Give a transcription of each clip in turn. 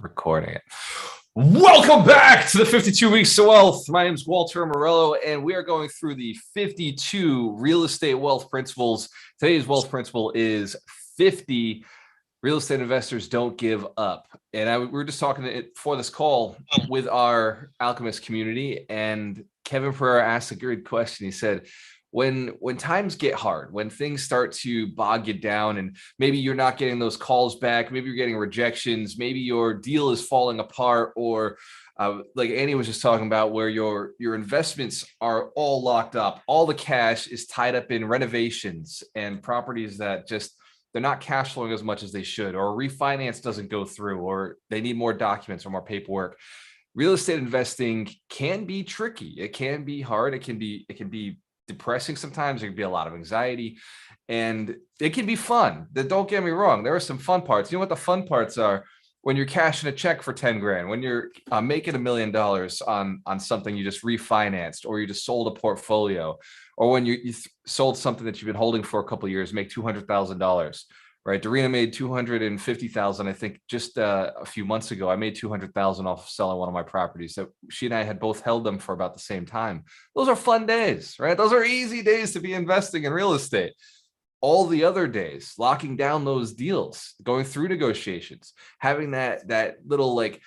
Recording it. Welcome back to the 52 Weeks to Wealth. My name is Walter Morello, and we are going through the 52 real estate wealth principles. Today's wealth principle is 50 real estate investors don't give up. And we were just talking before this call with our Alchemist community, and Kevin Pereira asked a good question. He said, when times get hard, when things start to bog you down and maybe you're not getting those calls back, maybe you're getting rejections, maybe your deal is falling apart, or like Annie was just talking about, where your investments are all locked up, all the cash is tied up in renovations and properties that just, they're not cash flowing as much as they should, or refinance doesn't go through, or they need more documents or more paperwork. Real estate investing can be tricky. It can be hard. It can be depressing sometimes. There can be a lot of anxiety, and it can be fun. Don't get me wrong, there are some fun parts. You know what the fun parts are? When you're cashing a check for 10 grand, when you're making $1 million on something you just refinanced, or you just sold a portfolio, or when you sold something that you've been holding for a couple of years, make $200,000. Right, Dorena made $250,000, I think, just a few months ago. I made $200,000 off selling one of my properties that she and I had both held them for about the same time. Those are fun days, right? Those are easy days to be investing in real estate. All the other days, locking down those deals, going through negotiations, having that little like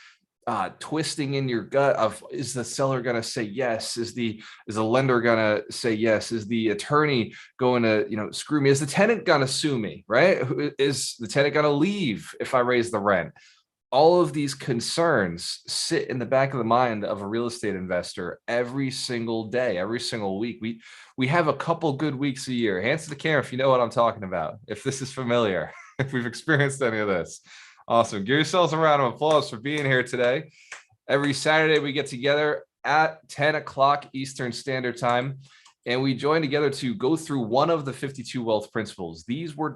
twisting in your gut of, is the seller going to say yes? Is the lender going to say yes? Is the attorney going to, screw me? Is the tenant going to sue me? Right? Is the tenant going to leave if I raise the rent? All of these concerns sit in the back of the mind of a real estate investor every single day, every single week. We have a couple good weeks a year. Hands to the camera if you know what I'm talking about, if this is familiar, if we've experienced any of this. Awesome. Give yourselves a round of applause for being here today. Every Saturday, we get together at 10 o'clock Eastern Standard Time, and we join together to go through one of the 52 wealth principles. These were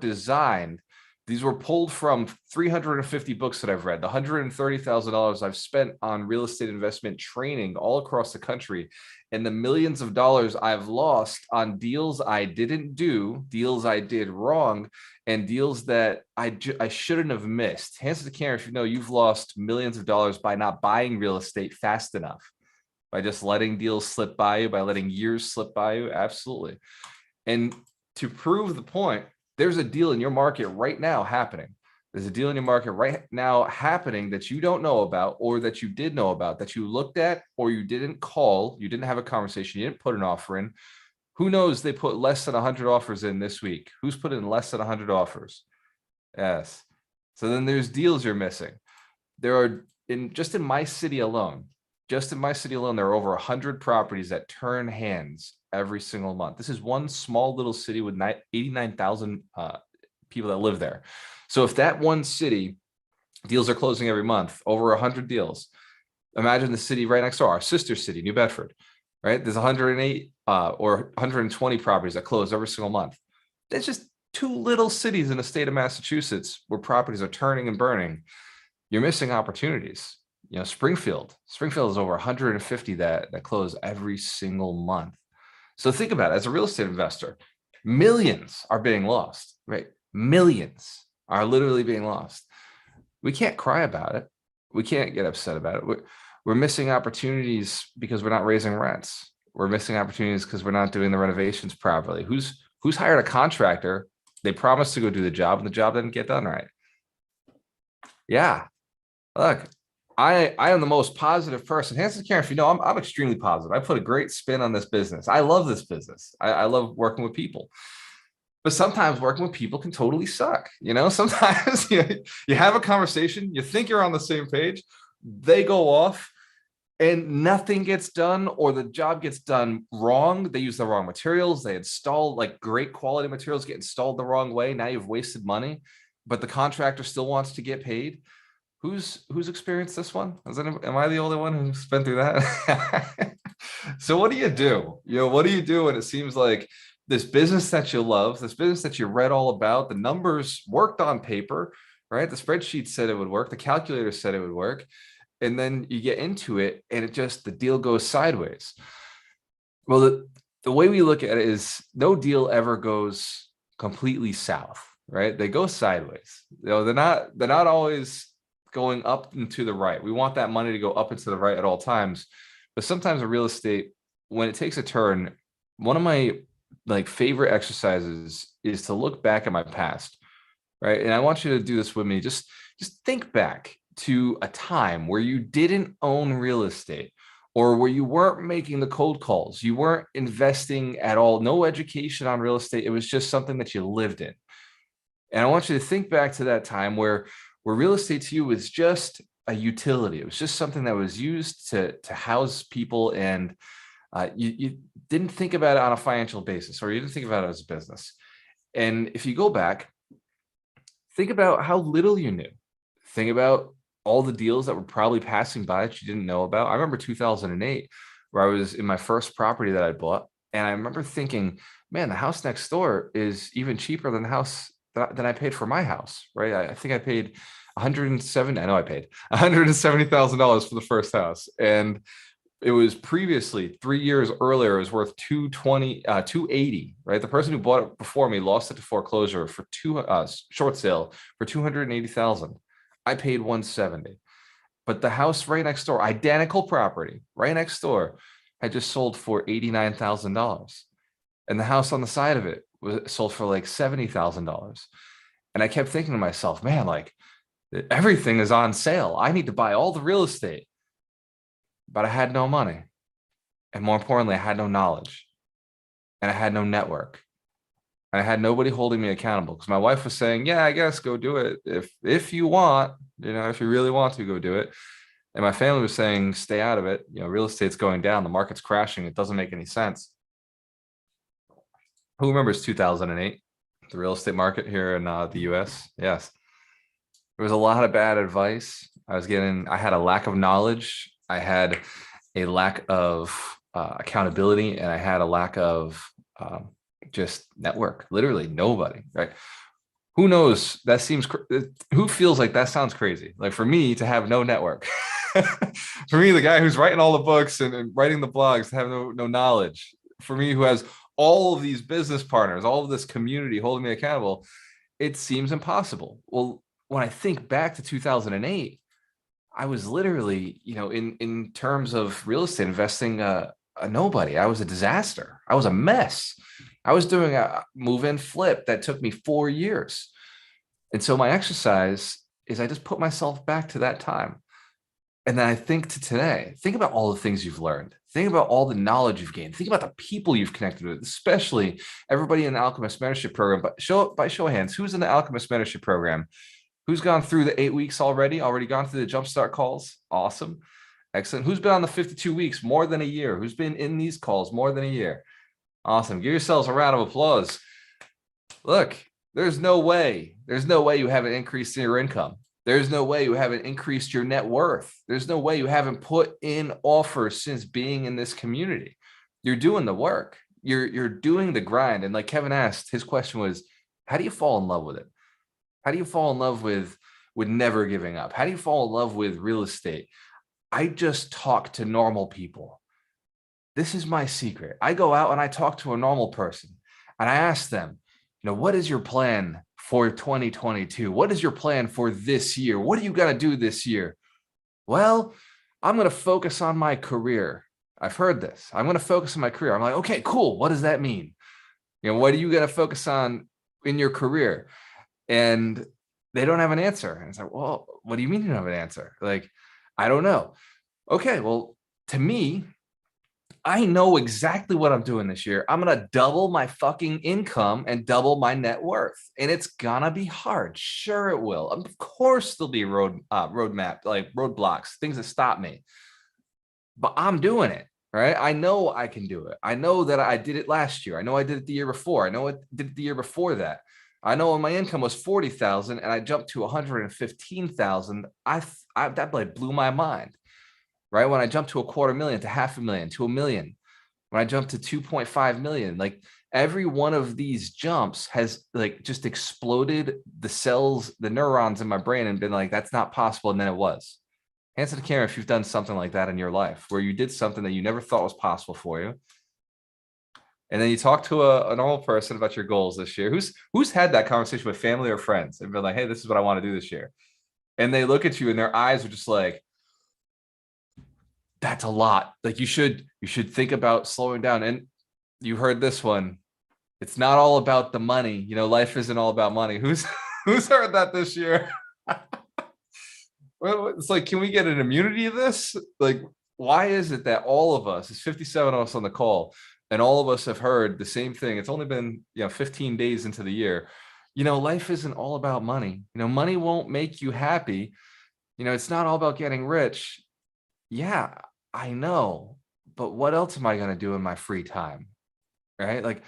pulled from 350 books that I've read, the $130,000 I've spent on real estate investment training all across the country, and the millions of dollars I've lost on deals I didn't do, deals I did wrong, and deals that I shouldn't have missed. Hands to the camera if you know you've lost millions of dollars by not buying real estate fast enough, by just letting deals slip by you, by letting years slip by you. Absolutely. And to prove the point, there's a deal in your market right now happening. There's a deal in your market right now happening that you don't know about, or that you did know about, that you looked at, or you didn't call, you didn't have a conversation, you didn't put an offer in. Who knows? They put less than 100 offers in this week. Who's put in less than 100 offers? Yes. So then there's deals you're missing. There are, just in my city alone, there are over 100 properties that turn hands every single month. This is one small little city with 89,000 people that live there. So if that one city, deals are closing every month, over 100 deals, imagine the city right next door, our sister city, New Bedford, right? There's 108 or 120 properties that close every single month. That's just two little cities in the state of Massachusetts where properties are turning and burning. You're missing opportunities. Springfield is over 150 that close every single month. So think about it, as a real estate investor, millions are being lost, right? Millions are literally being lost. We can't cry about it. We can't get upset about it. We're missing opportunities because we're not raising rents. We're missing opportunities because we're not doing the renovations properly. Who's hired a contractor? They promised to go do the job, and the job didn't get done right. Yeah. Look, I am the most positive person. Hands to the camera if you know I'm extremely positive. I put a great spin on this business. I love this business. I love working with people. But sometimes working with people can totally suck. Sometimes you have a conversation, you think you're on the same page, they go off and nothing gets done, or the job gets done wrong. They use the wrong materials. They install like great quality materials, get installed the wrong way. Now you've wasted money, but the contractor still wants to get paid. Who's experienced this one? Am I the only one who's been through that? So what do you do? What do you do when it seems like this business that you love, this business that you read all about, the numbers worked on paper, right? The spreadsheet said it would work. The calculator said it would work. And then you get into it and the deal goes sideways. Well, the way we look at it is no deal ever goes completely south, right? They go sideways. They're not always going up and to the right. We want that money to go up and to the right at all times. But sometimes in real estate, when it takes a turn, one of my favorite exercises is to look back at my past, right? And I want you to do this with me. Just think back to a time where you didn't own real estate, or where you weren't making the cold calls, you weren't investing at all, no education on real estate. It was just something that you lived in. And I want you to think back to that time where real estate to you was just a utility. It was just something that was used to house people, and you didn't think about it on a financial basis, or you didn't think about it as a business. And if you go back, think about how little you knew. Think about all the deals that were probably passing by that you didn't know about. I remember 2008, where I was in my first property that I bought, and I remember thinking, man, the house next door is even cheaper than the house than I paid for my house, right? I think I paid $170,000 for the first house, and it was previously 3 years earlier, it was worth 280, right? The person who bought it before me lost it to foreclosure for short sale for 280,000. I paid 170. But the house right next door, identical property right next door, had just sold for $89,000. And the house on the side of it was sold for like $70,000. And I kept thinking to myself, man, like everything is on sale. I need to buy all the real estate. But I had no money. And more importantly, I had no knowledge. And I had no network. And I had nobody holding me accountable, because my wife was saying, yeah, I guess go do it. If you want, if you really want to, go do it. And my family was saying, stay out of it. Real estate's going down. The market's crashing. It doesn't make any sense. Who remembers 2008, the real estate market here in the US? Yes. There was a lot of bad advice. I had a lack of knowledge. I had a lack of accountability, and I had a lack of just network. Literally nobody, right? Who knows? Who feels like that sounds crazy? Like for me to have no network, for me, the guy who's writing all the books and writing the blogs, to have no knowledge. For me, who has all of these business partners, all of this community holding me accountable, it seems impossible. Well, when I think back to 2008, I was literally, in terms of real estate investing, a nobody. I was a disaster. I was a mess. I was doing a move-in flip that took me 4 years. And so my exercise is I just put myself back to that time. And then I think to today, think about all the things you've learned. Think about all the knowledge you've gained. Think about the people you've connected with, especially everybody in the Alchemist Mentorship Program. But by show of hands, who's in the Alchemist Mentorship Program? Who's gone through the 8 weeks already gone through the jumpstart calls? Awesome. Excellent. Who's been on the 52 weeks more than a year? Who's been in these calls more than a year? Awesome. Give yourselves a round of applause. Look, there's no way you haven't increased your income. There's no way you haven't increased your net worth. There's no way you haven't put in offers since being in this community. You're doing the work. You're doing the grind. And like Kevin asked, his question was, how do you fall in love with it? How do you fall in love with never giving up? How do you fall in love with real estate? I just talk to normal people. This is my secret. I go out and I talk to a normal person and I ask them, what is your plan for 2022? What is your plan for this year? What are you going to do this year? Well, I'm going to focus on my career. I've heard this. I'm going to focus on my career. I'm like, okay, cool. What does that mean? What are you going to focus on in your career? And they don't have an answer. And it's like, well, what do you mean you don't have an answer? Like, I don't know. Okay, well, to me, I know exactly what I'm doing this year. I'm going to double my fucking income and double my net worth. And it's going to be hard. Sure, it will. Of course, there'll be roadmap, like roadblocks, things that stop me. But I'm doing it, right? I know I can do it. I know that I did it last year. I know I did it the year before. I know I did it the year before that. I know when my income was 40,000 and I jumped to 115,000, that like blew my mind. Right? When I jumped to $250,000 to $500,000 to $1 million, when I jumped to 2.5 million, like every one of these jumps has like just exploded the cells, the neurons in my brain, and been like, that's not possible. And then it was. Hands to the camera if you've done something like that in your life, where you did something that you never thought was possible for you. And then you talk to a normal person about your goals this year. Who's had that conversation with family or friends and been like, hey, this is what I want to do this year. and they look at you and their eyes are just like, that's a lot. Like you should think about slowing down. And you heard this one. It's not all about the money. You know, life isn't all about money. Who's heard that this year? Well, it's like, can we get an immunity of this? Like, why is it that all of us, it's 57 of us on the call, and all of us have heard the same thing? It's only been, 15 days into the year. Life isn't all about money. Money won't make you happy. It's not all about getting rich. Yeah, I know. But what else am I going to do in my free time? Right? Like,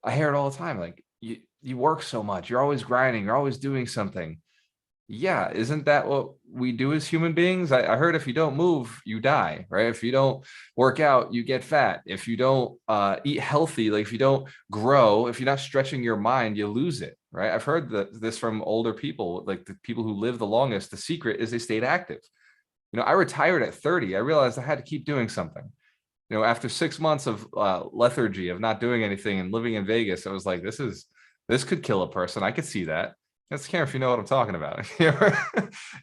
I hear it all the time. Like, you work so much. You're always grinding. You're always doing something. Yeah, isn't that what we do as human beings? I heard if you don't move, you die, right? If you don't work out, you get fat. If you don't eat healthy, like if you don't grow, if you're not stretching your mind, you lose it, right? I've heard this from older people, like the people who live the longest. The secret is they stayed active. I retired at 30. I realized I had to keep doing something. After 6 months of lethargy, of not doing anything and living in Vegas, I was like, this could kill a person. I could see that. That's care if you know what I'm talking about. You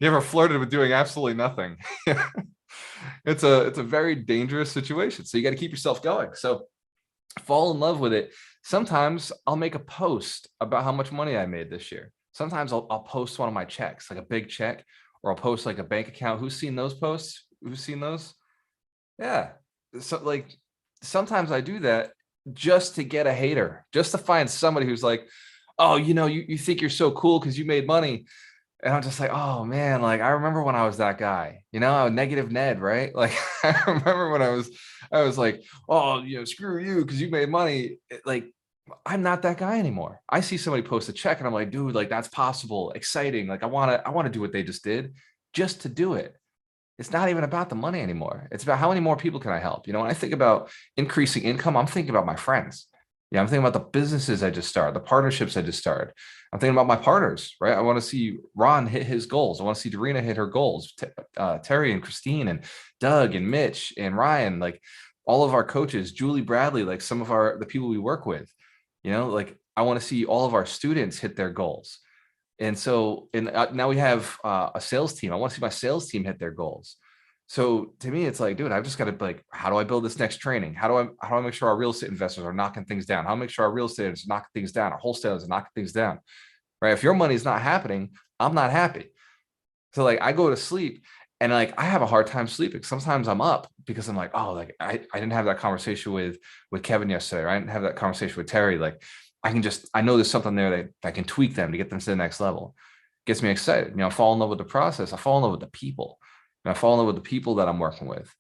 ever flirted with doing absolutely nothing? It's a very dangerous situation. So you got to keep yourself going. So fall in love with it. Sometimes I'll make a post about how much money I made this year. Sometimes I'll post one of my checks, like a big check, or I'll post like a bank account. Who's seen those posts? Who's seen those? Yeah. So like sometimes I do that just to get a hater, just to find somebody who's like, oh, you think you're so cool because you made money. And I'm just like, oh man, like I remember when I was that guy, I was negative Ned, right? Like I remember when I was like, oh, screw you because you made money. Like I'm not that guy anymore. I see somebody post a check and I'm like, dude, like that's possible, exciting. Like I want to do what they just did, just to do it. It's not even about the money anymore. It's about how many more people can I help? When I think about increasing income, I'm thinking about my friends. Yeah, I'm thinking about the businesses I just started, the partnerships I just started. I'm thinking about my partners, right? I want to see Ron hit his goals. I want to see Darina hit her goals. Terry and Christine and Doug and Mitch and Ryan, like all of our coaches, Julie Bradley, like some of the people we work with, like I want to see all of our students hit their goals. And so, now we have a sales team. I want to see my sales team hit their goals. So to me, it's like, dude, I've just got to like, how do I build this next training? How do I make sure our real estate investors are knocking things down? How do I make sure our real estate is knocking things down? Our wholesalers are knocking things down, right? If your money is not happening, I'm not happy. So like, I go to sleep and like, I have a hard time sleeping. Sometimes I'm up because I'm like, oh, like I didn't have that conversation with Kevin yesterday. Right? I didn't have that conversation with Terry. Like I know there's something there that I can tweak them to get them to the next level. It gets me excited. I fall in love with the process. I fall in love with the people. And I fall in love with the people that I'm working with.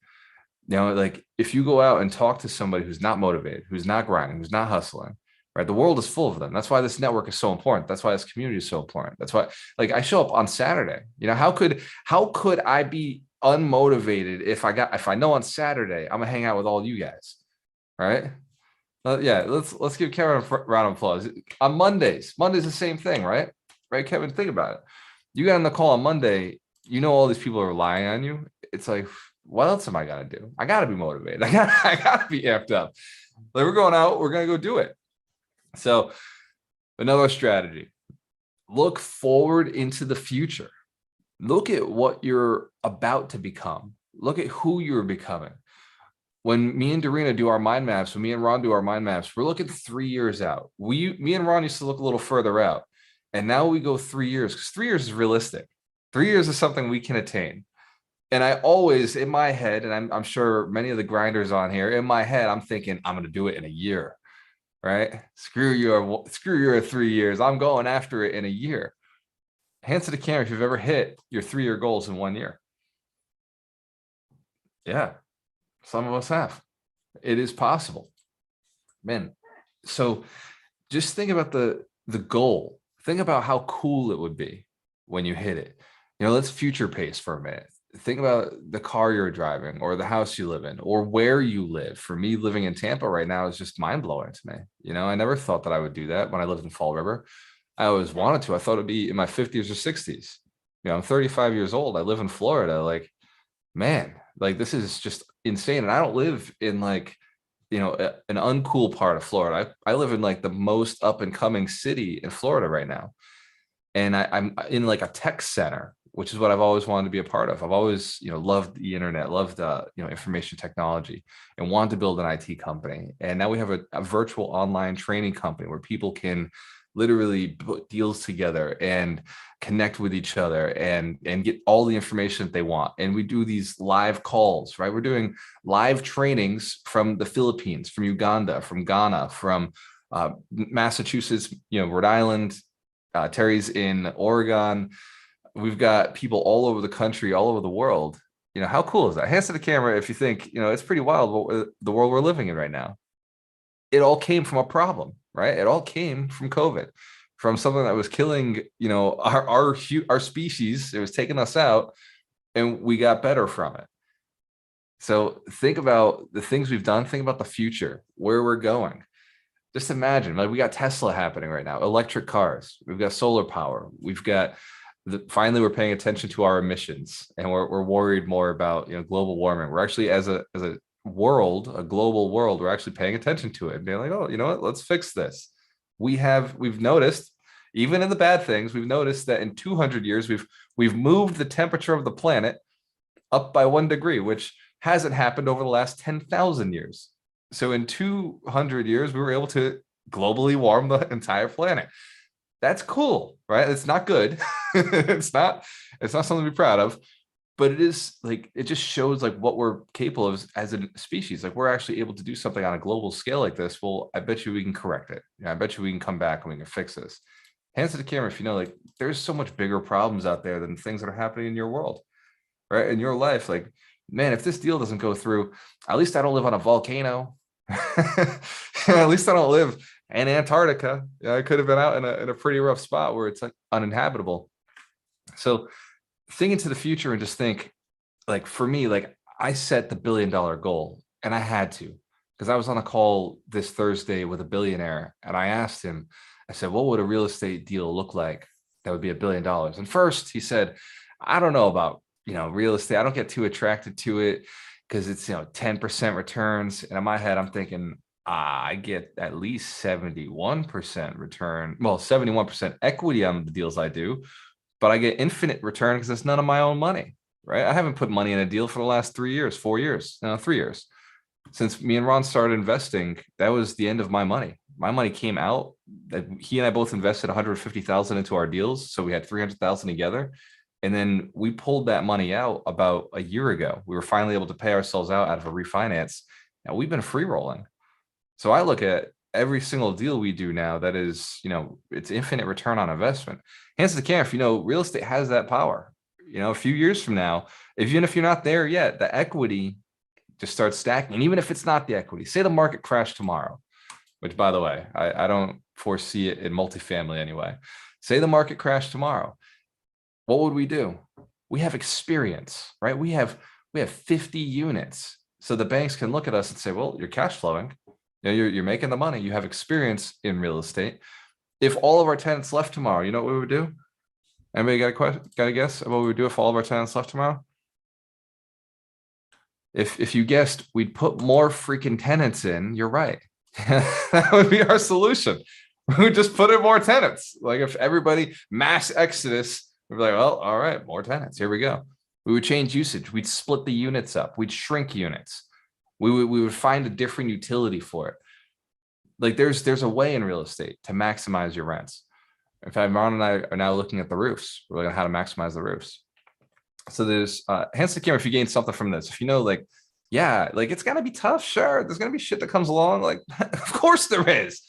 Like if you go out and talk to somebody who's not motivated, who's not grinding, who's not hustling, right? The world is full of them. That's why this network is so important. That's why this community is so important. That's why, like, I show up on Saturday. How could I be unmotivated if I know on Saturday I'm gonna hang out with all you guys, right? Yeah, let's give Kevin a round of applause. On Mondays the same thing, right? Right, Kevin, think about it. You got on the call on Monday. All these people are relying on you. It's like, what else am I gonna do? I gotta be motivated. I gotta be amped up. Like we're going out, we're gonna go do it. So another strategy: look forward into the future. Look at what you're about to become. Look at who you're becoming. When me and Darina do our mind maps, when me and Ron do our mind maps, we're looking 3 years out. Me and Ron used to look a little further out, and now we go 3 years because 3 years is realistic. 3 years is something we can attain. And I always, in my head, and I'm sure many of the grinders on here, in my head, I'm thinking, I'm going to do it in a year, right? Screw your 3 years. I'm going after it in a year. Hands to the camera if you've ever hit your 3-year goals in 1 year. Yeah, some of us have. It is possible. Man, so just think about the goal. Think about how cool it would be when you hit it. Let's future pace for a minute. Think about the car you're driving or the house you live in or where you live. For me, living in Tampa right now is just mind blowing to me. I never thought that I would do that when I lived in Fall River. I always wanted to. I thought it'd be in my 50s or 60s. I'm 35 years old. I live in Florida. Like, man, like this is just insane. And I don't live in like, an uncool part of Florida. I live in like the most up and coming city in Florida right now. And I'm in like a tech center. which is what I've always wanted to be a part of. I've always, loved the internet, loved, information technology, and wanted to build an IT company. And now we have a virtual online training company where people can literally put deals together and connect with each other and get all the information that they want. And we do these live calls, right? We're doing live trainings from the Philippines, from Uganda, from Ghana, from Massachusetts, Rhode Island, Terry's in Oregon. We've got people all over the country, all over the world. How cool is that? Hands to the camera if you think, it's pretty wild the world we're living in right now. It all came from a problem, right? It all came from COVID, from something that was killing, our species. It was taking us out, and we got better from it. So think about the things we've done. Think about the future, where we're going. Just imagine, like, we got Tesla happening right now, electric cars. We've got solar power. We've got finally we're paying attention to our emissions, and we're worried more about global warming. We're actually as a world, a global world, we're actually paying attention to it and being like, oh, you know what? Let's fix this. We've noticed, even in the bad things, we've noticed that in 200 years we've moved the temperature of the planet up by 1 degree, which hasn't happened over the last 10,000 years. So in 200 years, we were able to globally warm the entire planet. That's cool, right? It's not good. it's not something to be proud of, but it is, like, it just shows like what we're capable of as a species. Like, we're actually able to do something on a global scale like this. Well, I bet you we can correct it. I bet you we can come back and we can fix this. Hands to the camera if you know, like, there's so much bigger problems out there than things that are happening in your world, right? In your life. Like, man, if this deal doesn't go through, at least I don't live on a volcano. At least I don't live in Antarctica. I could have been out in a pretty rough spot where it's like uninhabitable. So think into the future and just think, like, for me, like, I set the $1 billion goal, and I had to, because I was on a call this Thursday with a billionaire, and I asked him, I said, what would a real estate deal look like that would be $1 billion? And first he said, I don't know about, real estate. I don't get too attracted to it because it's, 10% returns. And in my head, I'm thinking, I get at least 71% return. Well, 71% equity on the deals I do, but I get infinite return because it's none of my own money, right? I haven't put money in a deal for the last 3 years, 4 years, no, 3 years. Since me and Ron started investing, that was the end of my money. My money came out. He and I both invested 150,000 into our deals, so we had 300,000 together. And then we pulled that money out about a year ago. We were finally able to pay ourselves out of a refinance. Now we've been free rolling. So I look at every single deal we do now that is, it's infinite return on investment. Hands to the camera, if real estate has that power. A few years from now, even if you're not there yet, the equity just starts stacking. And even if it's not the equity, say the market crashed tomorrow, which, by the way, I don't foresee it in multifamily anyway. Say the market crashed tomorrow. What would we do? We have experience, right? We have 50 units. So the banks can look at us and say, well, you're cash flowing. You're making the money. You have experience in real estate. If all of our tenants left tomorrow, you know what we would do? Anybody got a guess about what we would do if all of our tenants left tomorrow? If you guessed, we'd put more freaking tenants in. You're right. That would be our solution. We would just put in more tenants. Like, if everybody mass exodus, we'd be like, well, all right, more tenants. Here we go. We would change usage. We'd split the units up. We'd shrink units. We would find a different utility for it. Like, there's a way in real estate to maximize your rents. In fact, Ron and I are now looking at the roofs. We're looking at how to maximize the roofs. So there's hands to the camera if you gain something from this. If you know, like, yeah, like, it's gonna be tough. Sure, there's gonna be shit that comes along. Like, of course there is.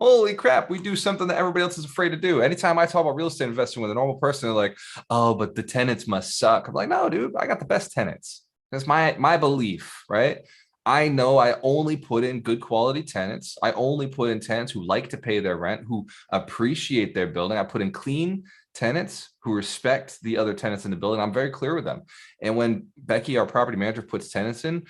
Holy crap, we do something that everybody else is afraid to do. Anytime I talk about real estate investing with a normal person, they're like, oh, but the tenants must suck. I'm like, no, dude, I got the best tenants. That's my belief, right? I know I only put in good quality tenants. I only put in tenants who like to pay their rent, who appreciate their building. I put in clean tenants who respect the other tenants in the building. I'm very clear with them. And when Becky, our property manager, puts tenants in,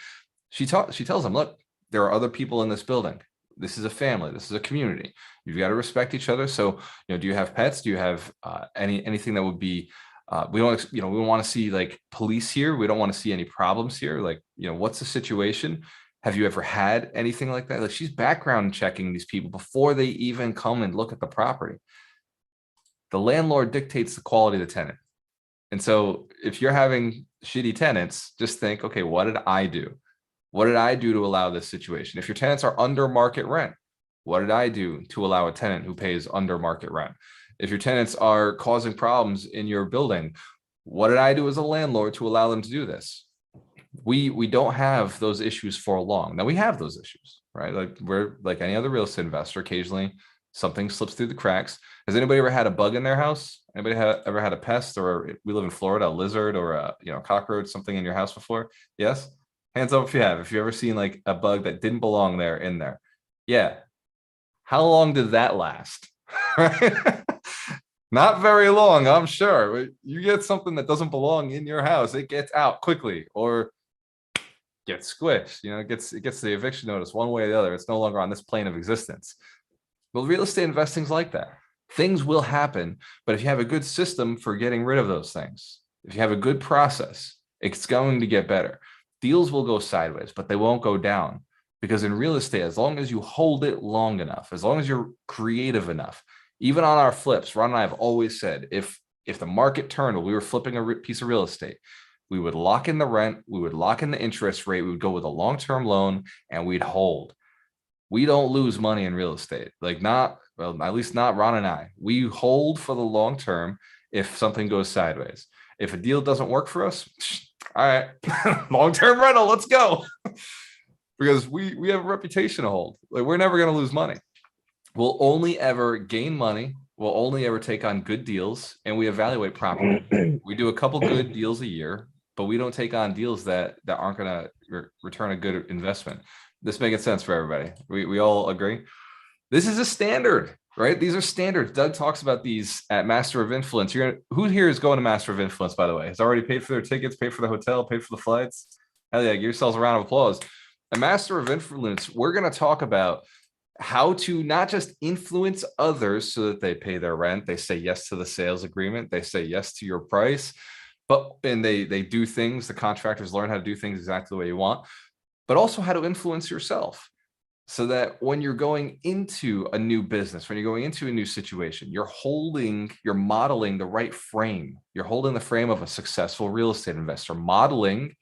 she tells them, look, there are other people in this building. This is a family. This is a community. You've got to respect each other. So, do you have pets? Do you have anything that would be, we don't want to see like police here. We don't want to see any problems here. Like, what's the situation? Have you ever had anything like that? Like, she's background checking these people before they even come and look at the property. The landlord dictates the quality of the tenant. And so if you're having shitty tenants, just think, okay, what did I do? What did I do to allow this situation? If your tenants are under market rent, what did I do to allow a tenant who pays under market rent? If your tenants are causing problems in your building, what did I do as a landlord to allow them to do this? We don't have those issues for long. Now we have those issues, right? Like we're like any other real estate investor. Occasionally something slips through the cracks. Has anybody ever had a bug in their house? Anybody ever had a pest, or we live in Florida, a lizard or a cockroach, something in your house before? Yes. Hands up if you have. If you've ever seen like a bug that didn't belong there in there. Yeah. How long did that last? Right? Not very long, I'm sure. You get something that doesn't belong in your house, it gets out quickly or gets squished. It gets the eviction notice one way or the other. It's no longer on this plane of existence. Well, real estate investing's like that. Things will happen, but if you have a good system for getting rid of those things, if you have a good process, it's going to get better. Deals will go sideways, but they won't go down, because in real estate, as long as you hold it long enough, as long as you're creative enough, even on our flips, Ron and I have always said, if the market turned while we were flipping a piece of real estate, we would lock in the rent, we would lock in the interest rate, we would go with a long-term loan, and we'd hold. We don't lose money in real estate. At least not Ron and I. We hold for the long term if something goes sideways. If a deal doesn't work for us, all right, long-term rental, let's go. Because we have a reputation to hold. Like, we're never going to lose money. We'll only ever gain money. We'll only ever take on good deals, and we evaluate properly. We do a couple good deals a year, but we don't take on deals that aren't going to return a good investment. This making sense for everybody? We all agree? This is a standard, right? These are standards. Doug talks about these at Master of Influence. Who here is going to Master of Influence, by the way? Has already paid for their tickets, paid for the hotel, paid for the flights? Hell yeah, give yourselves a round of applause. A Master of Influence, we're going to talk about how to not just influence others so that they pay their rent, they say yes to the sales agreement, they say yes to your price, and they do things, the contractors learn how to do things exactly the way you want, but also how to influence yourself, so that when you're going into a new business, when you're going into a new situation, you're modeling the right frame. You're holding the frame of a successful real estate investor, modeling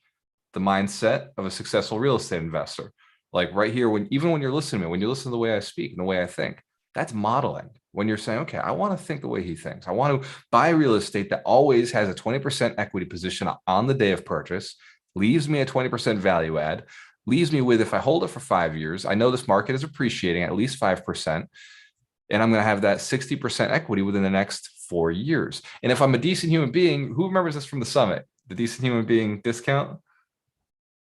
the mindset of a successful real estate investor. Like right here, even when you're listening to me, when you listen to the way I speak and the way I think, that's modeling. When you're saying, okay, I want to think the way he thinks. I want to buy real estate that always has a 20% equity position on the day of purchase, leaves me a 20% value add, leaves me with, if I hold it for 5 years, I know this market is appreciating at least 5%, and I'm going to have that 60% equity within the next 4 years. And if I'm a decent human being, who remembers this from the summit? The decent human being discount?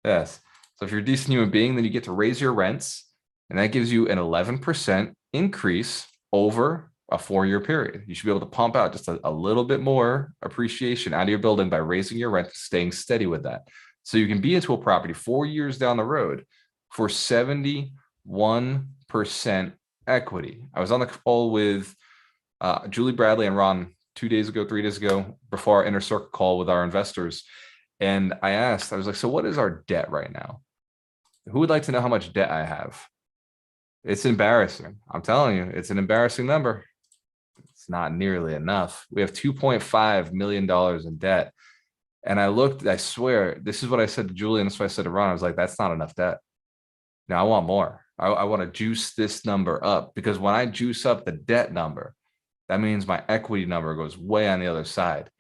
Yes. So if you're a decent human being, then you get to raise your rents, and that gives you an 11% increase over a 4-year period. You should be able to pump out just a little bit more appreciation out of your building by raising your rent, staying steady with that. So you can be into a property 4 years down the road for 71% equity. I was on the call with Julie Bradley and Ron 3 days ago, before our inner circle call with our investors. And I was like, so what is our debt right now? Who would like to know how much debt I have? It's embarrassing. I'm telling you, it's an embarrassing number. It's not nearly enough. We have $2.5 million in debt. And I swear, this is what I said to Julie, and that's what I said to Ron. I was like, that's not enough debt. Now I want more. I want to juice this number up, because when I juice up the debt number, that means my equity number goes way on the other side.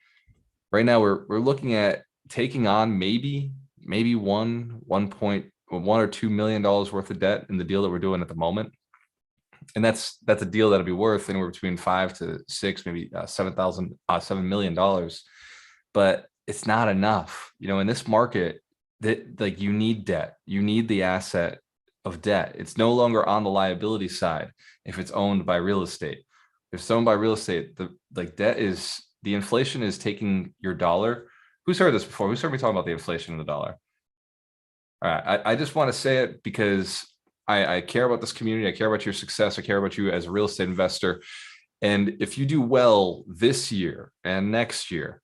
Right now, we're looking at taking on maybe $1 or $2 million worth of debt in the deal that we're doing at the moment. And that's a deal that'll be worth anywhere between 5 to 6, maybe $7 million. But it's not enough. In this market, that like you need debt. You need the asset of debt. It's no longer on the liability side if it's owned by real estate. If it's owned by real estate, the inflation is taking your dollar. Who's heard this before? Who's heard me talking about the inflation of the dollar? All right. I just want to say it because I care about this community. I care about your success. I care about you as a real estate investor. And if you do well this year and next year,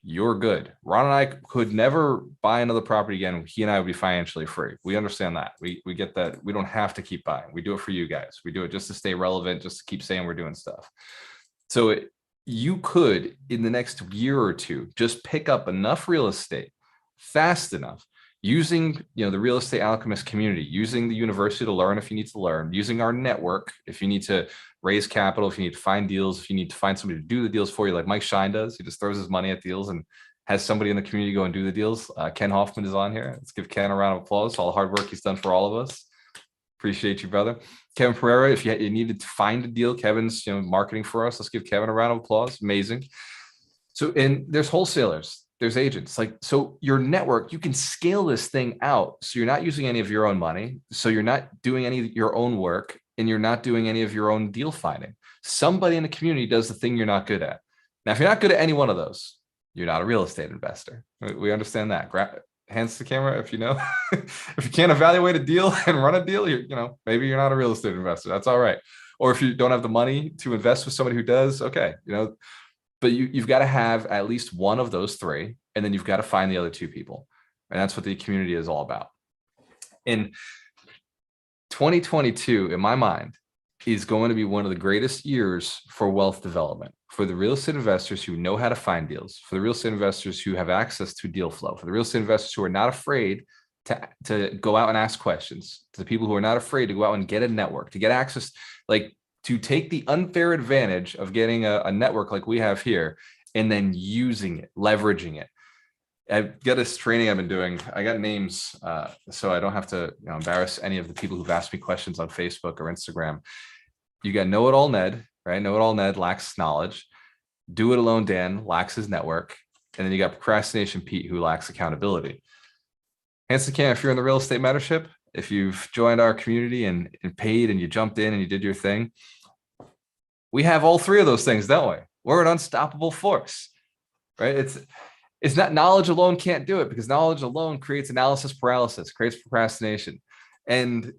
you're good. Ron and I could never buy another property again. He and I would be financially free. We understand that. We get that. We don't have to keep buying. We do it for you guys. We do it just to stay relevant, just to keep saying we're doing stuff. So you could, in the next year or two, just pick up enough real estate fast enough using, the real estate alchemist community, using the university to learn if you need to learn, using our network if you need to raise capital, if you need to find deals, if you need to find somebody to do the deals for you, like Mike Shine does. He just throws his money at deals and has somebody in the community go and do the deals. Ken Hoffman is on here. Let's give Ken a round of applause for all the hard work he's done for all of us. Appreciate you, brother. Kevin Pereira, if you needed to find a deal, Kevin's marketing for us. Let's give Kevin a round of applause. Amazing. So, and there's wholesalers, there's agents. So your network, you can scale this thing out. So you're not using any of your own money. So you're not doing any of your own work, and you're not doing any of your own deal finding. Somebody in the community does the thing you're not good at. Now, if you're not good at any one of those, you're not a real estate investor. We understand that. Hands to the camera if you know. If you can't evaluate a deal and run a deal, maybe you're not a real estate investor. That's all right. Or if you don't have the money to invest with somebody who does, okay, but you've got to have at least one of those three, and then you've got to find the other two people. And that's what the community is all about. In 2022, in my mind, is going to be one of the greatest years for wealth development, for the real estate investors who know how to find deals, for the real estate investors who have access to deal flow, for the real estate investors who are not afraid to go out and ask questions, to the people who are not afraid to go out and get a network, to get access, to take the unfair advantage of getting a network like we have here, and then using it, leveraging it. I've got this training I've been doing. I got names, so I don't have to embarrass any of the people who've asked me questions on Facebook or Instagram. You got Know It All Ned, right? Know It All Ned lacks knowledge. Do It Alone Dan lacks his network. And then you got Procrastination Pete, who lacks accountability. Hanson Cam, if you're in the real estate mentorship, if you've joined our community and paid and you jumped in and you did your thing, we have all three of those things, don't we? We're an unstoppable force, right? It's not knowledge alone can't do it, because knowledge alone creates analysis paralysis, creates procrastination. And,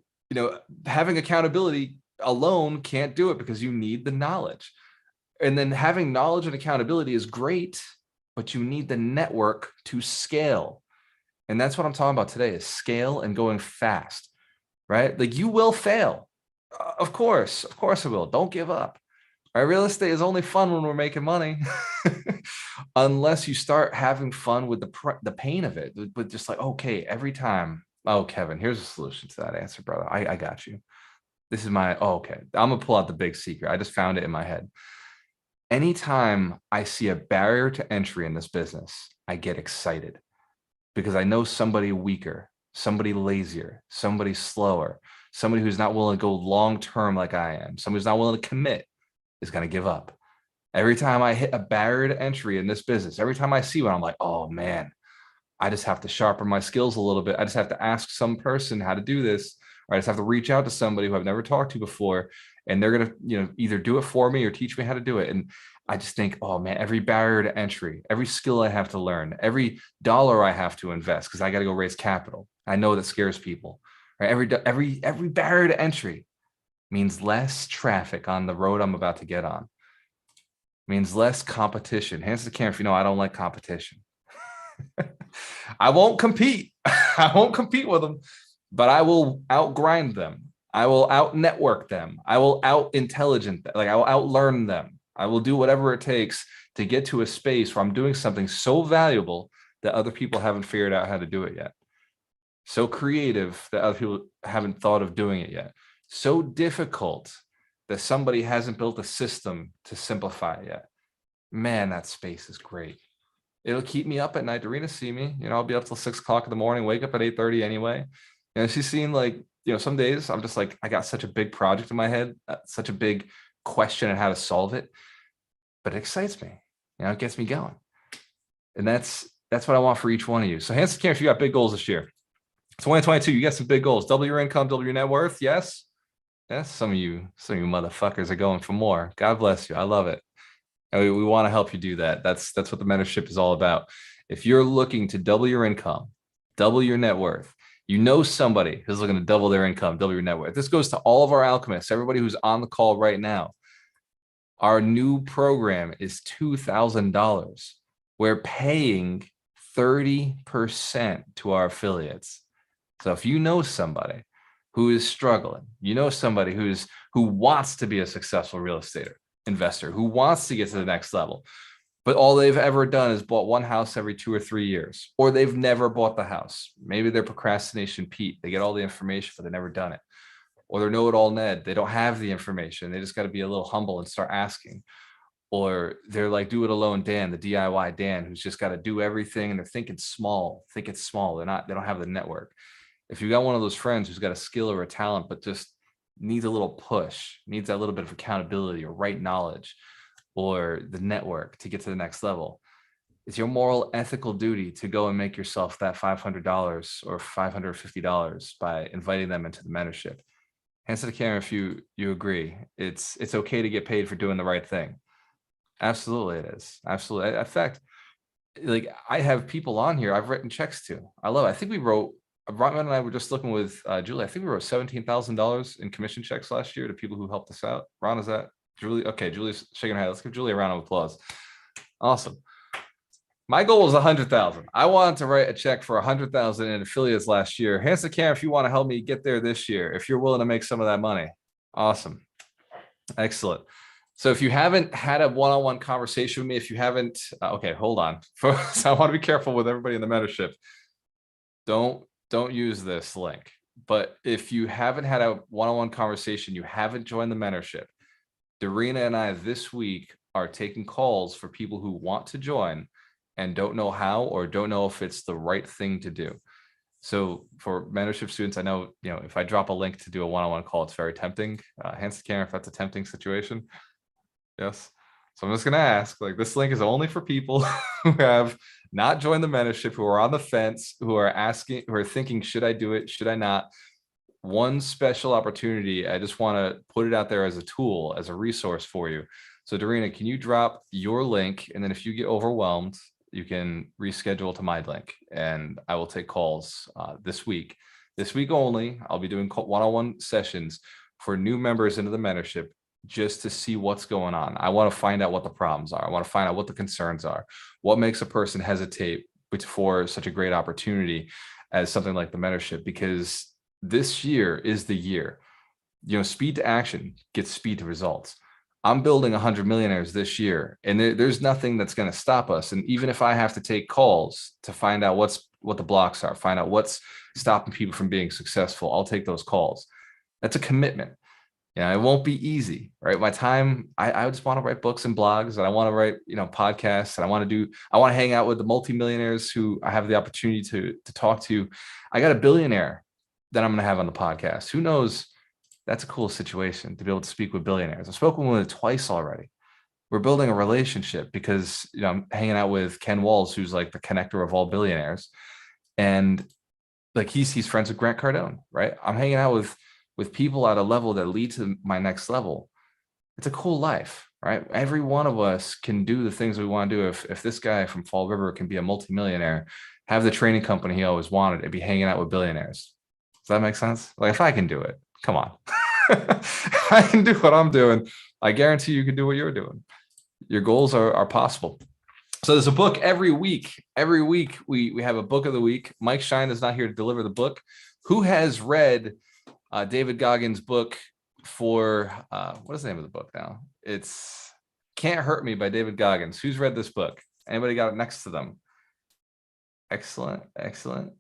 having accountability alone can't do it, because you need the knowledge. And then having knowledge and accountability is great, but you need the network to scale. And that's what I'm talking about today, is scale and going fast, right? You will fail. Of course it will. Don't give up. Right? Real estate is only fun when we're making money, unless you start having fun with the pain of it. But just okay, every time, oh, Kevin, here's a solution to that answer, brother. I got you. This is okay. I'm gonna pull out the big secret. I just found it in my head. Anytime I see a barrier to entry in this business, I get excited, because I know somebody weaker, somebody lazier, somebody slower, somebody who's not willing to go long-term like I am, somebody who's not willing to commit, is going to give up. Every time I hit a barrier to entry in this business, every time I see one, I'm like, oh man, I just have to sharpen my skills a little bit. I just have to ask some person how to do this, or I just have to reach out to somebody who I've never talked to before, and they're going to, either do it for me or teach me how to do it. And I just think, oh man, every barrier to entry, every skill I have to learn, every dollar I have to invest, because I got to go raise capital. I know that scares people, right? Every barrier to entry means less traffic on the road I'm about to get on, means less competition. Hands to the camera if you know I don't like competition. I won't compete. I won't compete with them, but I will outgrind them. I will out network them. I will out intelligent, I will out learn them. I will do whatever it takes to get to a space where I'm doing something so valuable that other people haven't figured out how to do it yet. So creative that other people haven't thought of doing it yet. So difficult that somebody hasn't built a system to simplify it yet. Man, that space is great. It'll keep me up at night. Dorina see me. I'll be up till 6 o'clock in the morning, wake up at 8:30 anyway. And she's seen some days I'm just I got such a big project in my head, such a big question on how to solve it, but it excites me. It gets me going. And that's what I want for each one of you. So Hanson Camp, if you got big goals this year, 2022, you got some big goals. Double your income, double your net worth. Yes. Yes. Some of you motherfuckers are going for more. God bless you. I love it. And we want to help you do that. That's what the mentorship is all about. If you're looking to double your income, double your net worth, somebody who's looking to double their income, double your net worth. This goes to all of our alchemists, everybody who's on the call right now. Our new program is $2,000. We're paying 30% to our affiliates. So if you know somebody who is struggling, somebody who wants to be a successful real estater, investor who wants to get to the next level, but all they've ever done is bought one house every 2 or 3 years, or they've never bought the house. Maybe they're procrastination Pete. They get all the information, but they've never done it. Or they're know-it-all Ned. They don't have the information. They just got to be a little humble and start asking. Or they're like do-it-alone Dan, the DIY Dan, who's just got to do everything, and they're thinking small. Think it's small. They don't have the network. If you got one of those friends who's got a skill or a talent, but just needs a little push, needs that little bit of accountability or right knowledge, or the network to get to the next level, it's your moral, ethical duty to go and make yourself that $500 or $550 by inviting them into the mentorship. Hands to the camera if you agree. It's okay to get paid for doing the right thing. Absolutely, it is. Absolutely. In fact, like I have people on here I've written checks to. I love it. I think we wrote, Ron and I were just looking with Julie. I think we wrote $17,000 in commission checks last year to people who helped us out. Ron, is that Julie? Okay, Julie's shaking her head. Let's give Julie a round of applause. Awesome. My goal was 100,000. I wanted to write a check for 100,000 in affiliates last year. Hands to the camera if you want to help me get there this year, if you're willing to make some of that money. Awesome. Excellent. So if you haven't had a one-on-one conversation with me, if you haven't, okay, hold on. So I want to be careful with everybody in the mentorship. Don't use this link. But if you haven't had a one-on-one conversation, you haven't joined the mentorship, Darina and I this week are taking calls for people who want to join and don't know how or don't know if it's the right thing to do. So for mentorship students, I know, if I drop a link to do a one-on-one call, it's very tempting. Hands to the camera if that's a tempting situation. Yes. So I'm just going to ask, like, this link is only for people who have not joined the mentorship, who are on the fence, who are thinking, should I do it? Should I not? One special opportunity. I just want to put it out there as a tool, as a resource for you. So Darina, can you drop your link? And then if you get overwhelmed, you can reschedule to my link and I will take calls this week. This week only, I'll be doing one-on-one sessions for new members into the mentorship just to see what's going on. I want to find out what the problems are. I want to find out what the concerns are. What makes a person hesitate for such a great opportunity as something like the mentorship? Because this year is the year. Speed to action gets speed to results. I'm building 100 millionaires this year, and there's nothing that's going to stop us. And even if I have to take calls to find out what the blocks are, find out what's stopping people from being successful, I'll take those calls. That's a commitment. It won't be easy, right? My time, I just want to write books and blogs, and I want to write, podcasts, and I want to hang out with the multimillionaires who I have the opportunity to talk to. I got a billionaire that I'm going to have on the podcast. Who knows? That's a cool situation to be able to speak with billionaires. I've spoken with them twice already. We're building a relationship because I'm hanging out with Ken Walls, who's like the connector of all billionaires, and like he's friends with Grant Cardone, right? I'm hanging out with people at a level that lead to my next level. It's a cool life, right? Every one of us can do the things we want to do. If this guy from Fall River can be a multimillionaire, have the training company he always wanted, and be hanging out with billionaires. Does that make sense? Like if I can do it, come on. I can do what I'm doing. I guarantee you can do what you're doing. Your goals are possible. So there's a book every week. Every week we have a book of the week. Mike Shine is not here to deliver the book. Who has read David Goggins' book for, what is the name of the book now? It's Can't Hurt Me by David Goggins. Who's read this book? Anybody got it next to them? Excellent. Excellent.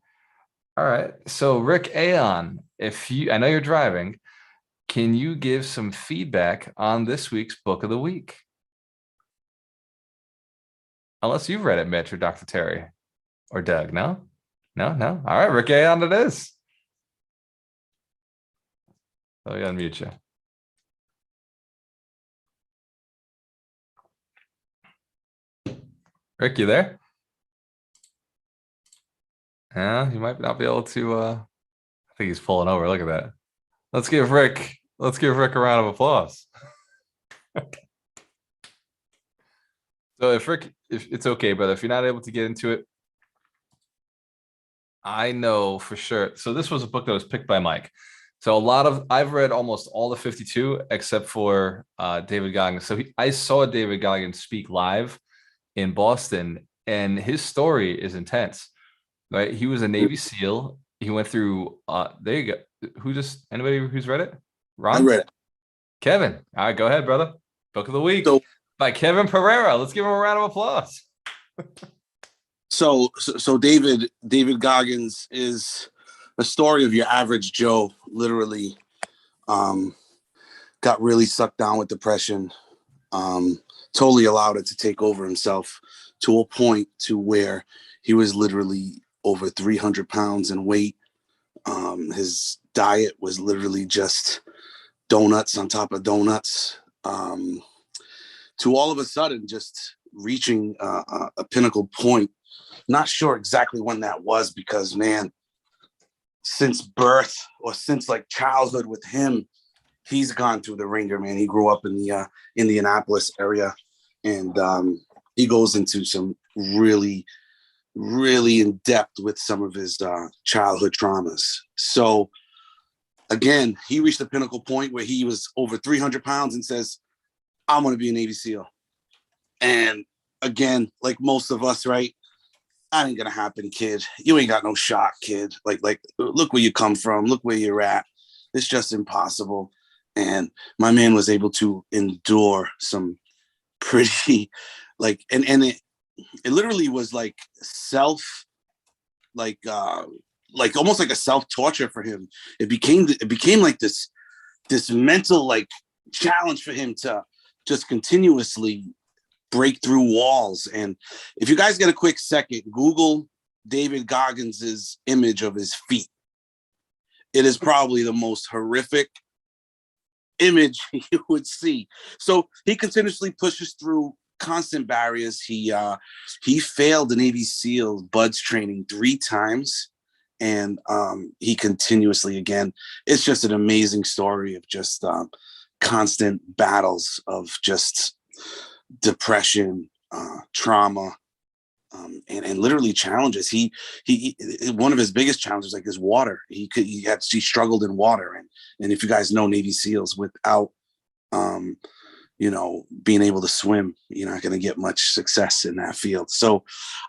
All right. So Rick Aon, I know you're driving, can you give some feedback on this week's book of the week? Unless you've read it, Mitch or Dr. Terry or Doug. No? All right, Rick Aon it is. So I gotta unmute you. Rick, you there? Yeah, you might not be able to. I think he's pulling over. Look at that. Let's give Rick a round of applause. So if it's okay, brother, if you're not able to get into it, I know for sure. So this was a book that was picked by Mike. So I've read almost all the 52 except for David Goggins. So I saw David Goggins speak live in Boston, and his story is intense, right? He was a Navy SEAL. He went through, there you go. Anybody who's read it? Ron? I read it. Kevin. All right, go ahead, brother. Book of the week So, by Kevin Pereira. Let's give him a round of applause. so David Goggins is a story of your average Joe. Literally, got really sucked down with depression. Totally allowed it to take over himself to a point to where he was literally over 300 pounds in weight. His diet was literally just donuts on top of donuts. To all of a sudden just reaching a pinnacle point. Not sure exactly when that was because, man, since birth or since like childhood with him, he's gone through the ringer, man. He grew up in the Indianapolis area, and he goes into some really, really in depth with some of his childhood traumas. So again, he reached the pinnacle point where he was over 300 pounds and says, I'm going to be a Navy SEAL. And again, like most of us, right? That ain't going to happen, kid. You ain't got no shot, kid. Like, look where you come from. Look where you're at. It's just impossible. And my man was able to endure some pretty, like, and it literally was like like almost like a self-torture for him. It became like this mental like challenge for him to just continuously break through walls. And if you guys get a quick second, Google David Goggins's image of his feet. It is probably the most horrific image you would see. So he continuously pushes through constant barriers. He failed the Navy SEAL BUDS training 3 times. And he continuously, again, it's just an amazing story of just constant battles of just depression, trauma, and literally challenges. He one of his biggest challenges, like, is water. He struggled in water, and if you guys know Navy SEALs, without being able to swim, you're not going to get much success in that field. So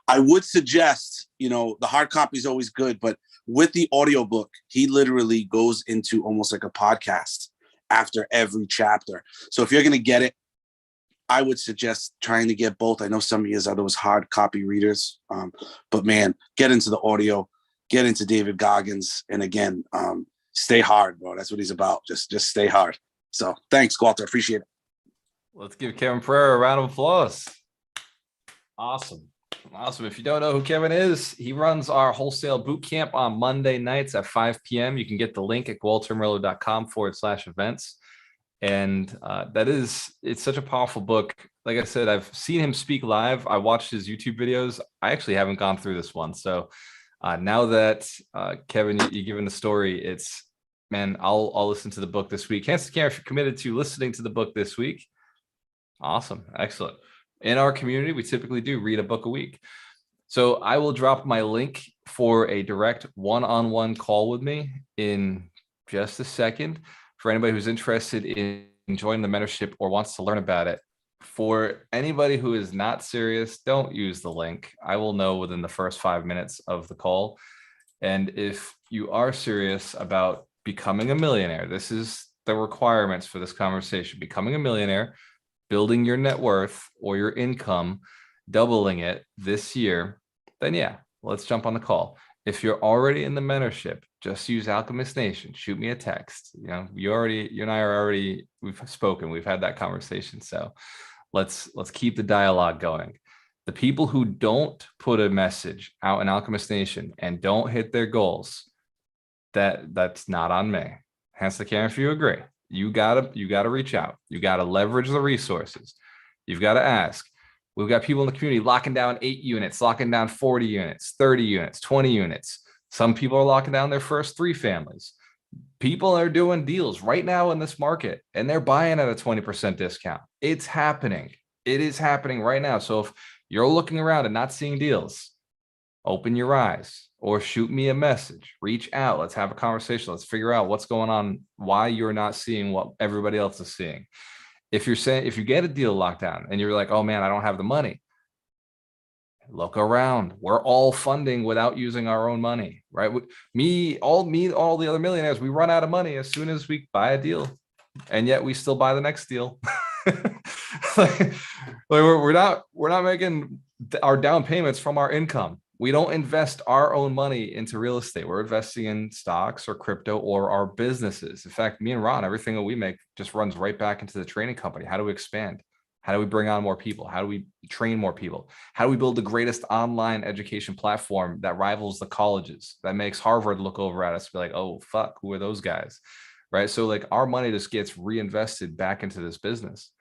I would suggest, the hard copy is always good, but with the audiobook, he literally goes into almost like a podcast after every chapter. So if you're going to get it, I would suggest trying to get both. I know some of you are those hard copy readers, but man, get into the audio, get into David Goggins, and again, stay hard, bro. That's what he's about. Just stay hard. So thanks, Walter. Appreciate it. Let's give Kevin Pereira a round of applause. Awesome. If you don't know who Kevin is, he runs our wholesale boot camp on Monday nights at 5 p.m. You can get the link at waltermurillo.com/events. And it's such a powerful book. Like I said, I've seen him speak live. I watched his YouTube videos. I actually haven't gone through this one. So now that Kevin, you're giving the story, I'll listen to the book this week. Hands to camera if you're committed to listening to the book this week. Awesome. Excellent. In our community, we typically do read a book a week. So I will drop my link for a direct one-on-one call with me in just a second. For anybody who's interested in joining the mentorship or wants to learn about it. For anybody who is not serious, don't use the link. I will know within the first 5 minutes of the call. And if you are serious about becoming a millionaire, this is the requirements for this conversation: becoming a millionaire, building your net worth or your income, doubling it this year, then yeah, let's jump on the call. If you're already in the mentorship, just use Alchemist Nation. Shoot me a text. You and I are already, we've spoken. We've had that conversation. So let's keep the dialogue going. The people who don't put a message out in Alchemist Nation and don't hit their goals, that's not on me. Hence the camera if you agree. You gotta reach out. You gotta leverage the resources. You've got to ask. We've got people in the community locking down 8 units, locking down 40 units, 30 units, 20 units. Some people are locking down their first 3 families. People are doing deals right now in this market, and they're buying at a 20% discount. It's happening. It is happening right now. So if you're looking around and not seeing deals, open your eyes or shoot me a message. Reach out. Let's have a conversation. Let's figure out what's going on, why you're not seeing what everybody else is seeing. If you get a deal locked down and you're like, oh man, I don't have the money, look around. We're all funding without using our own money, right? All the other millionaires, we run out of money as soon as we buy a deal, and yet we still buy the next deal. like we're not making our down payments from our income. We don't invest our own money into real estate. We're investing in stocks or crypto or our businesses. In fact, me and Ron, everything that we make just runs right back into the training company. How do we expand? How do we bring on more people? How do we train more people? How do we build the greatest online education platform that rivals the colleges, that makes Harvard look over at us and be like, oh, fuck, who are those guys? Right? So like our money just gets reinvested back into this business.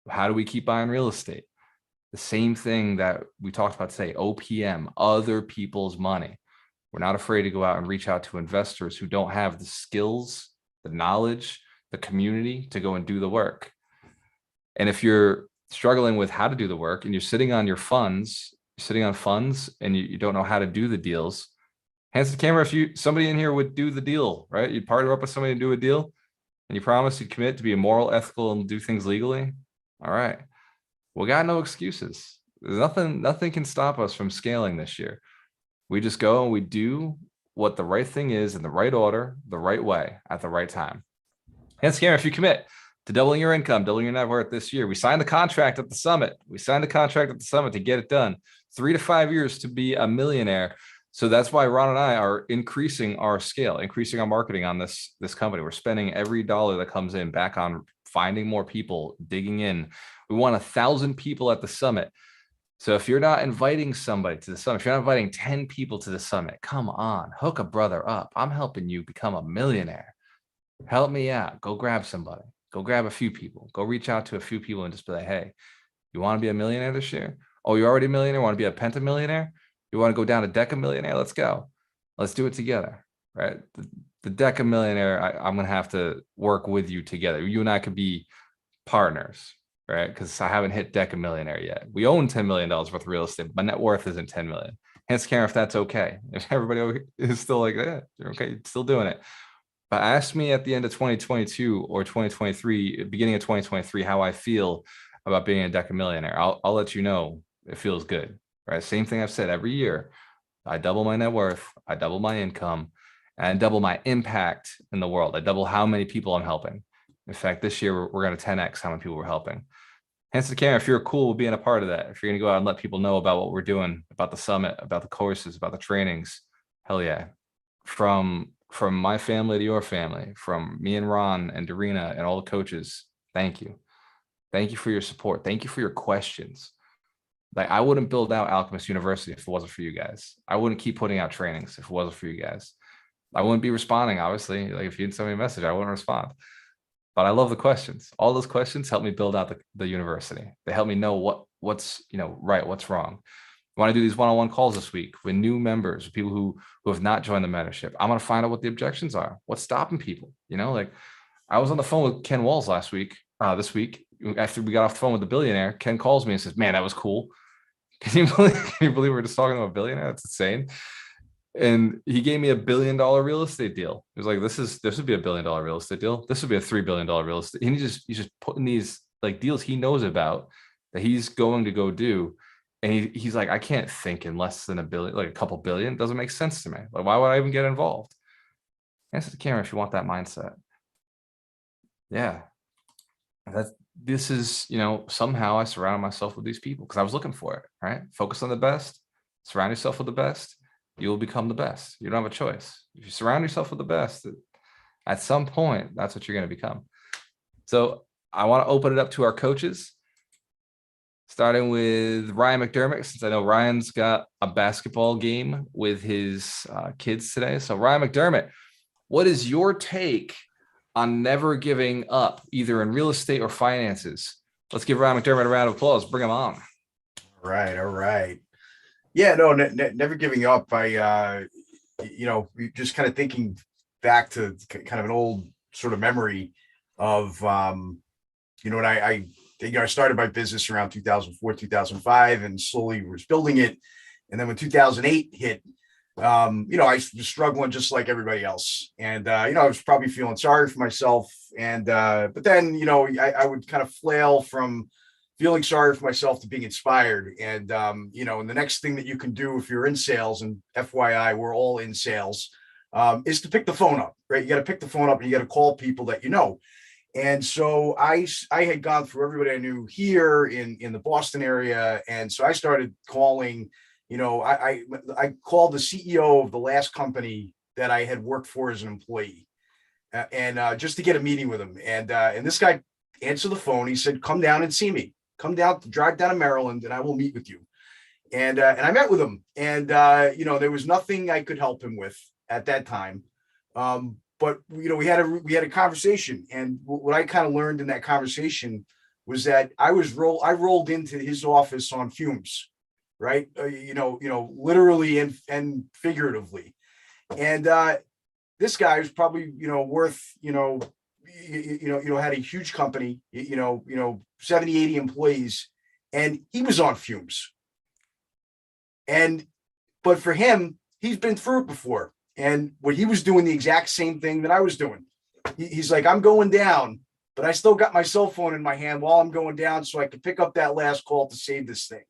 How do we keep buying real estate? The same thing that we talked about today, OPM, other people's money. We're not afraid to go out and reach out to investors who don't have the skills, the knowledge, the community to go and do the work. And if you're struggling with how to do the work and you're sitting on your funds, and you don't know how to do the deals, hands to the camera if somebody in here would do the deal, right? You'd partner up with somebody to do a deal and you promise you'd commit to be moral, ethical, and do things legally. All right. We got no excuses. There's nothing can stop us from scaling this year. We just go and we do what the right thing is in the right order, the right way, at the right time. And scam if you commit to doubling your income, doubling your net worth this year. We signed the contract at the summit. To get it done. 3 to 5 years to be a millionaire. So that's why Ron and I are increasing our scale, increasing our marketing on this company. We're spending every dollar that comes in back on finding more people, digging in. We want 1,000 people at the summit. So if you're not inviting somebody to the summit, if you're not inviting 10 people to the summit, come on, hook a brother up. I'm helping you become a millionaire. Help me out. Go grab somebody. Go grab a few people. Go reach out to a few people and just be like, hey, you want to be a millionaire this year? Oh, you're already a millionaire? Want to be a pentamillionaire? You want to go down to decamillionaire? Let's go. Let's do it together, right? The decamillionaire, I'm going to have to work with you together. You and I could be partners, right? Because I haven't hit decamillionaire yet. We own $10 million worth of real estate. My net worth isn't 10 million. Hence, Karen, if that's okay. If everybody is still like, yeah, you're okay, still doing it. But ask me at the end of 2022 or 2023, beginning of 2023, how I feel about being a decamillionaire. I'll let you know it feels good, right? Same thing I've said every year. I double my net worth, I double my income, and double my impact in the world. I double how many people I'm helping. In fact, this year we're going to 10x how many people we're helping. Hence the camera, if you're cool with being a part of that, if you're going to go out and let people know about what we're doing, about the summit, about the courses, about the trainings, hell yeah. From my family to your family, from me and Ron and Darina and all the coaches, thank you. Thank you for your support. Thank you for your questions. Like, I wouldn't build out Alchemist University if it wasn't for you guys. I wouldn't keep putting out trainings if it wasn't for you guys. I wouldn't be responding, obviously. Like, if you'd send me a message, I wouldn't respond. But I love the questions. All those questions help me build out the university. They help me know what's right, what's wrong. I want to do these one-on-one calls this week with new members, with people who have not joined the mentorship. I'm going to find out what the objections are. What's stopping people? Like, I was on the phone with Ken Walls this week. After we got off the phone with the billionaire, Ken calls me and says, man, that was cool. Can you believe we're just talking to a billionaire? That's insane. And he gave me $1 billion real estate deal. He was like, this would be $1 billion real estate deal. This would be a $3 billion real estate. And he's just putting these like deals he knows about that he's going to go do. And he's like, I can't think in less than $1 billion, like a couple billion. Doesn't make sense to me. Like, why would I even get involved? Answer the camera if you want that mindset. Yeah. This is, somehow I surrounded myself with these people because I was looking for it, right? Focus on the best, surround yourself with the best, you will become the best. You don't have a choice. If you surround yourself with the best, at some point, that's what you're going to become. So I want to open it up to our coaches, starting with Ryan McDermott, since I know Ryan's got a basketball game with his kids today. So Ryan McDermott, what is your take on never giving up, either in real estate or finances? Let's give Ryan McDermott a round of applause. Bring him on. All right. Yeah, no, never giving up. I, just kind of thinking back to kind of an old sort of memory of, when I started my business around 2004, 2005, and slowly was building it. And then when 2008 hit, I was struggling just like everybody else. And, I was probably feeling sorry for myself. And, but then, I would kind of flail from feeling sorry for myself to being inspired. And, and the next thing that you can do if you're in sales, and FYI, we're all in sales, is to pick the phone up, right? You got to pick the phone up and you got to call people that you know. And so I had gone through everybody I knew here in the Boston area. And so I started calling, I called the CEO of the last company that I had worked for as an employee, and just to get a meeting with him. And this guy answered the phone. He said, "Come down and see me. Come down, drive down to Maryland, and I will meet with you." And I met with him, and there was nothing I could help him with at that time. But we had a conversation, and what I kind of learned in that conversation was that I rolled into his office on fumes, right? Literally and figuratively. And this guy was probably worth had a huge company, 70, 80 employees, and he was on fumes. But for him, he's been through it before. And what he was doing the exact same thing that I was doing. He's like, I'm going down, but I still got my cell phone in my hand while I'm going down so I can pick up that last call to save this thing.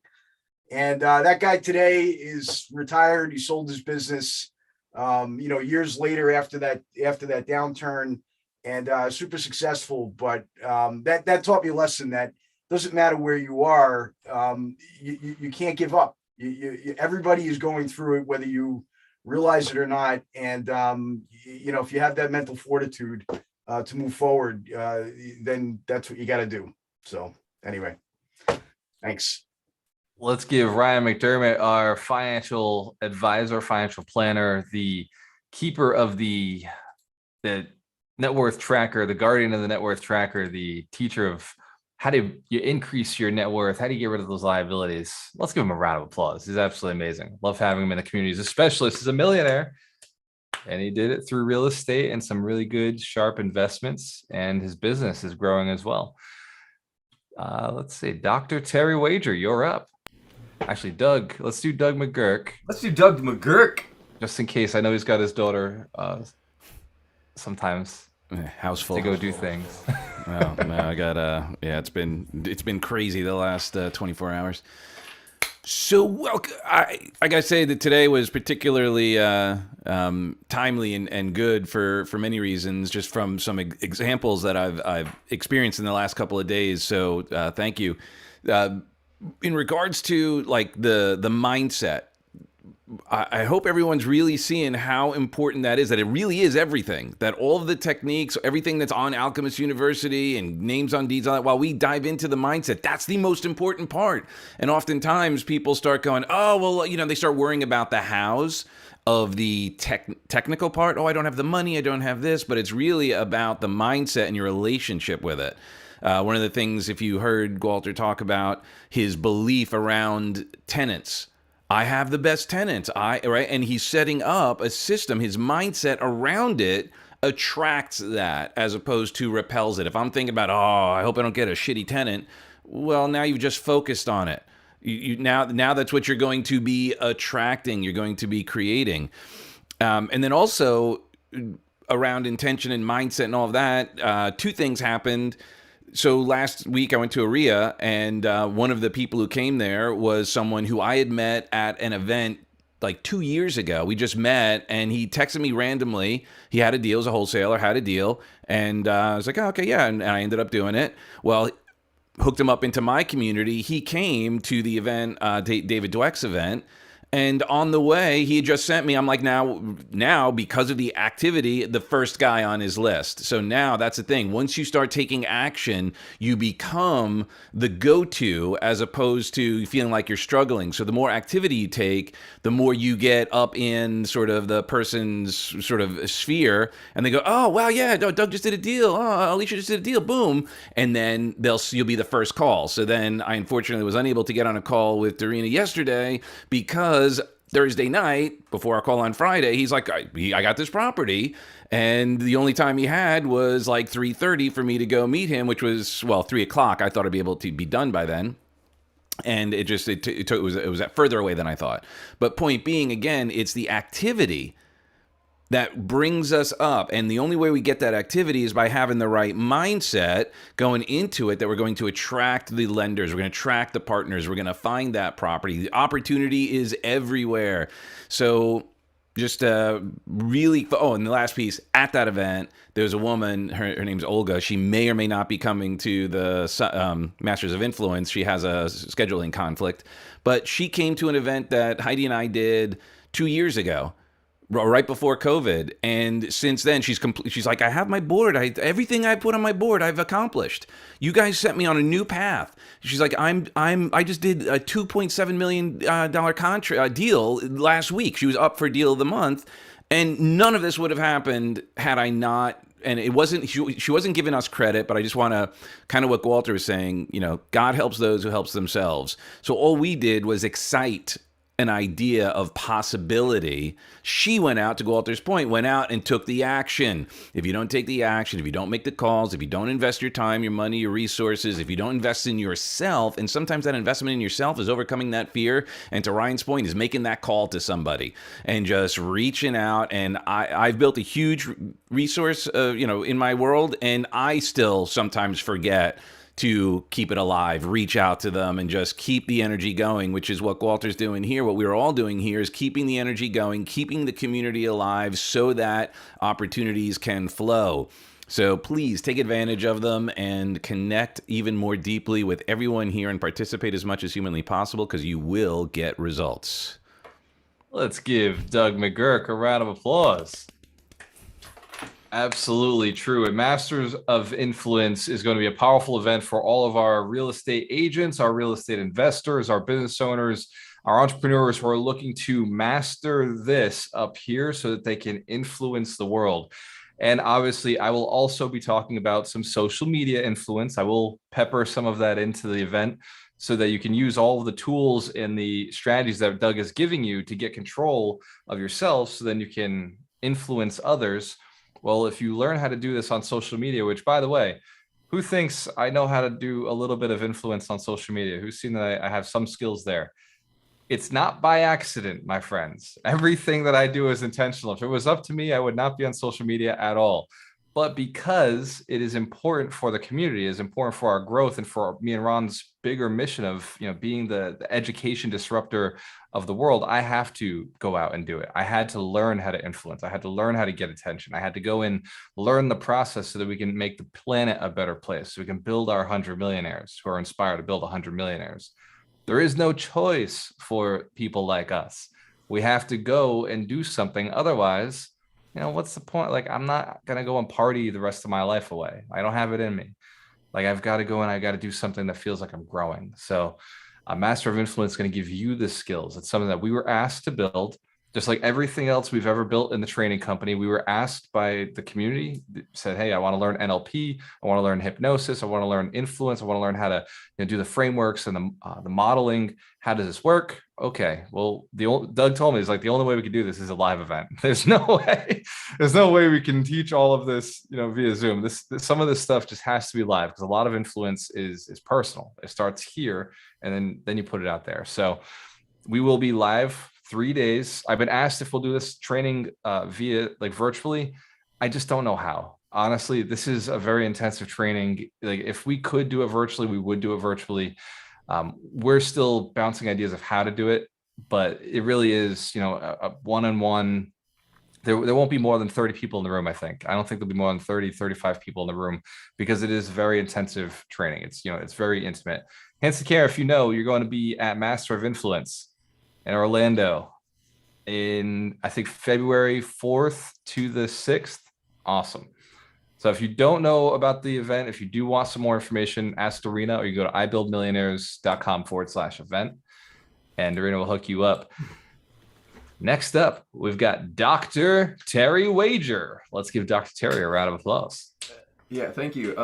And that guy today is retired. He sold his business, years later after that downturn, and super successful. But that taught me a lesson that doesn't matter where you are. You can't give up. Everybody is going through it, whether you realize it or not. And if you have that mental fortitude to move forward, then that's what you got to do. So anyway, thanks. Let's give Ryan McDermott, our financial advisor, financial planner, the keeper of the net worth tracker, the guardian of the net worth tracker, the teacher of how do you increase your net worth? How do you get rid of those liabilities? Let's give him a round of applause. He's absolutely amazing. Love having him in the community. He's a specialist. He's a millionaire, and he did it through real estate and some really good, sharp investments, and his business is growing as well. Let's see. Dr. Terry Wager, you're up. Actually, Doug, let's do Doug McGurk. Let's do Doug McGurk. Just in case. I know he's got his daughter sometimes house full to go do things. Well, no, I got it's been crazy the last 24 hours. So I gotta say that today was particularly timely and good for many reasons, just from some examples that I've experienced in the last couple of days. So thank you. In regards to like the mindset, I hope everyone's really seeing how important that is, that it really is everything, that all of the techniques, everything that's on Alchemist University and names on deeds, all that, while we dive into the mindset, that's the most important part. And oftentimes people start going, oh, well, they start worrying about the hows of the technical part. Oh, I don't have the money, I don't have this, but it's really about the mindset and your relationship with it. One of the things, if you heard Walter talk about his belief around tenants, I have the best tenants, right? And he's setting up a system, his mindset around it attracts that as opposed to repels it. If I'm thinking about, oh, I hope I don't get a shitty tenant, well, now you've just focused on it. Now that's what you're going to be attracting, you're going to be creating. And then also around intention and mindset and all of that, two things happened. So last week I went to ARIA, and one of the people who came there was someone who I had met at an event like 2 years ago. We just met, and he texted me randomly. He had a deal, he was a wholesaler, had a deal, and I was like, oh, okay, yeah, and I ended up doing it. Well, hooked him up into my community. He came to the event, David Dweck's event, and on the way, he had just sent me, I'm like, now, because of the activity, the first guy on his list. So now that's the thing. Once you start taking action, you become the go-to as opposed to feeling like you're struggling. So the more activity you take, the more you get up in sort of the person's sort of sphere, and they go, oh, wow, yeah, Doug just did a deal. Oh, Alicia just did a deal. Boom. And then you'll be the first call. So then I unfortunately was unable to get on a call with Dorina yesterday because Thursday night, before our call on Friday, he's like, I got this property. And the only time he had was like 3:30 for me to go meet him, which was, 3 o'clock. I thought I'd be able to be done by then. And it was further away than I thought. But point being, again, it's the activity that brings us up. And the only way we get that activity is by having the right mindset going into it, that we're going to attract the lenders, we're going to attract the partners, we're going to find that property. The opportunity is everywhere. So just really, oh, and the last piece, at that event, there's a woman, her name's Olga. She may or may not be coming to the Masters of Influence. She has a scheduling conflict, but she came to an event that Heidi and I did 2 years ago, right before COVID. And since then, she's like, I have my board. Everything I put on my board, I've accomplished. You guys set me on a new path. She's like, I just did a $2.7 million contract deal last week. She was up for deal of the month, and none of this would have happened had I not. And it wasn't, she wasn't giving us credit, but I just want to kind of what Walter was saying, God helps those who helps themselves. So all we did was excite an idea of possibility. She went out, to Walter's point, went out and took the action. If you don't take the action, if you don't make the calls, if you don't invest your time, your money, your resources, if you don't invest in yourself, and sometimes that investment in yourself is overcoming that fear, and to Ryan's point, is making that call to somebody and just reaching out. And I've built a huge resource, in my world, and I still sometimes forget to keep it alive, reach out to them, and just keep the energy going, which is what Walter's doing here. What we're all doing here is keeping the energy going, keeping the community alive so that opportunities can flow. So please take advantage of them and connect even more deeply with everyone here and participate as much as humanly possible, because you will get results. Let's give Doug McGurk a round of applause. Absolutely true. And Masters of Influence is going to be a powerful event for all of our real estate agents, our real estate investors, our business owners, our entrepreneurs who are looking to master this up here so that they can influence the world. And obviously, I will also be talking about some social media influence. I will pepper some of that into the event so that you can use all of the tools and the strategies that Doug is giving you to get control of yourself, so then you can influence others. Well, if you learn how to do this on social media, which, by the way, who thinks I know how to do a little bit of influence on social media? Who's seen that I have some skills there? It's not by accident, my friends. Everything that I do is intentional. If it was up to me, I would not be on social media at all. But because it is important for the community, it is important for our growth and for me and Ron's bigger mission of being the education disruptor of the world, I have to go out and do it. I had to learn how to influence. I had to learn how to get attention. I had to go and learn the process so that we can make the planet a better place, so we can build our 100 millionaires who are inspired to build 100 millionaires. There is no choice for people like us. We have to go and do something. Otherwise, what's the point? Like, I'm not going to go and party the rest of my life away. I don't have it in me. Like, I've got to go and I got to do something that feels like I'm growing. So a Master of Influence is going to give you the skills. It's something that we were asked to build. Just like everything else we've ever built in the training company, we were asked by the community, said, hey, I want to learn NLP. I want to learn hypnosis. I want to learn influence. I want to learn how to do the frameworks and the modeling. How does this work? Okay. Well, Doug told me, it's like the only way we could do this is a live event. There's no way we can teach all of this, via Zoom. Some of this stuff just has to be live, because a lot of influence is personal. It starts here and then you put it out there. So we will be live 3 days. I've been asked if we'll do this training via virtually. I just don't know how. Honestly, this is a very intensive training. Like, if we could do it virtually, we would do it virtually. We're still bouncing ideas of how to do it, but it really is, a one-on-one. There won't be more than 30 people in the room, I think. I don't think there'll be more than 30, 35 people in the room, because it is very intensive training. It's, it's very intimate. Hence the care, if you're going to be at Master of Influence in Orlando in, I think, February 4th to the 6th. Awesome. So if you don't know about the event, if you do want some more information, ask Dorina, or you go to ibuildmillionaires.com/event, and Dorina will hook you up. Next up, we've got Dr. Terry Wager. Let's give Dr. Terry a round of applause. Yeah, thank you.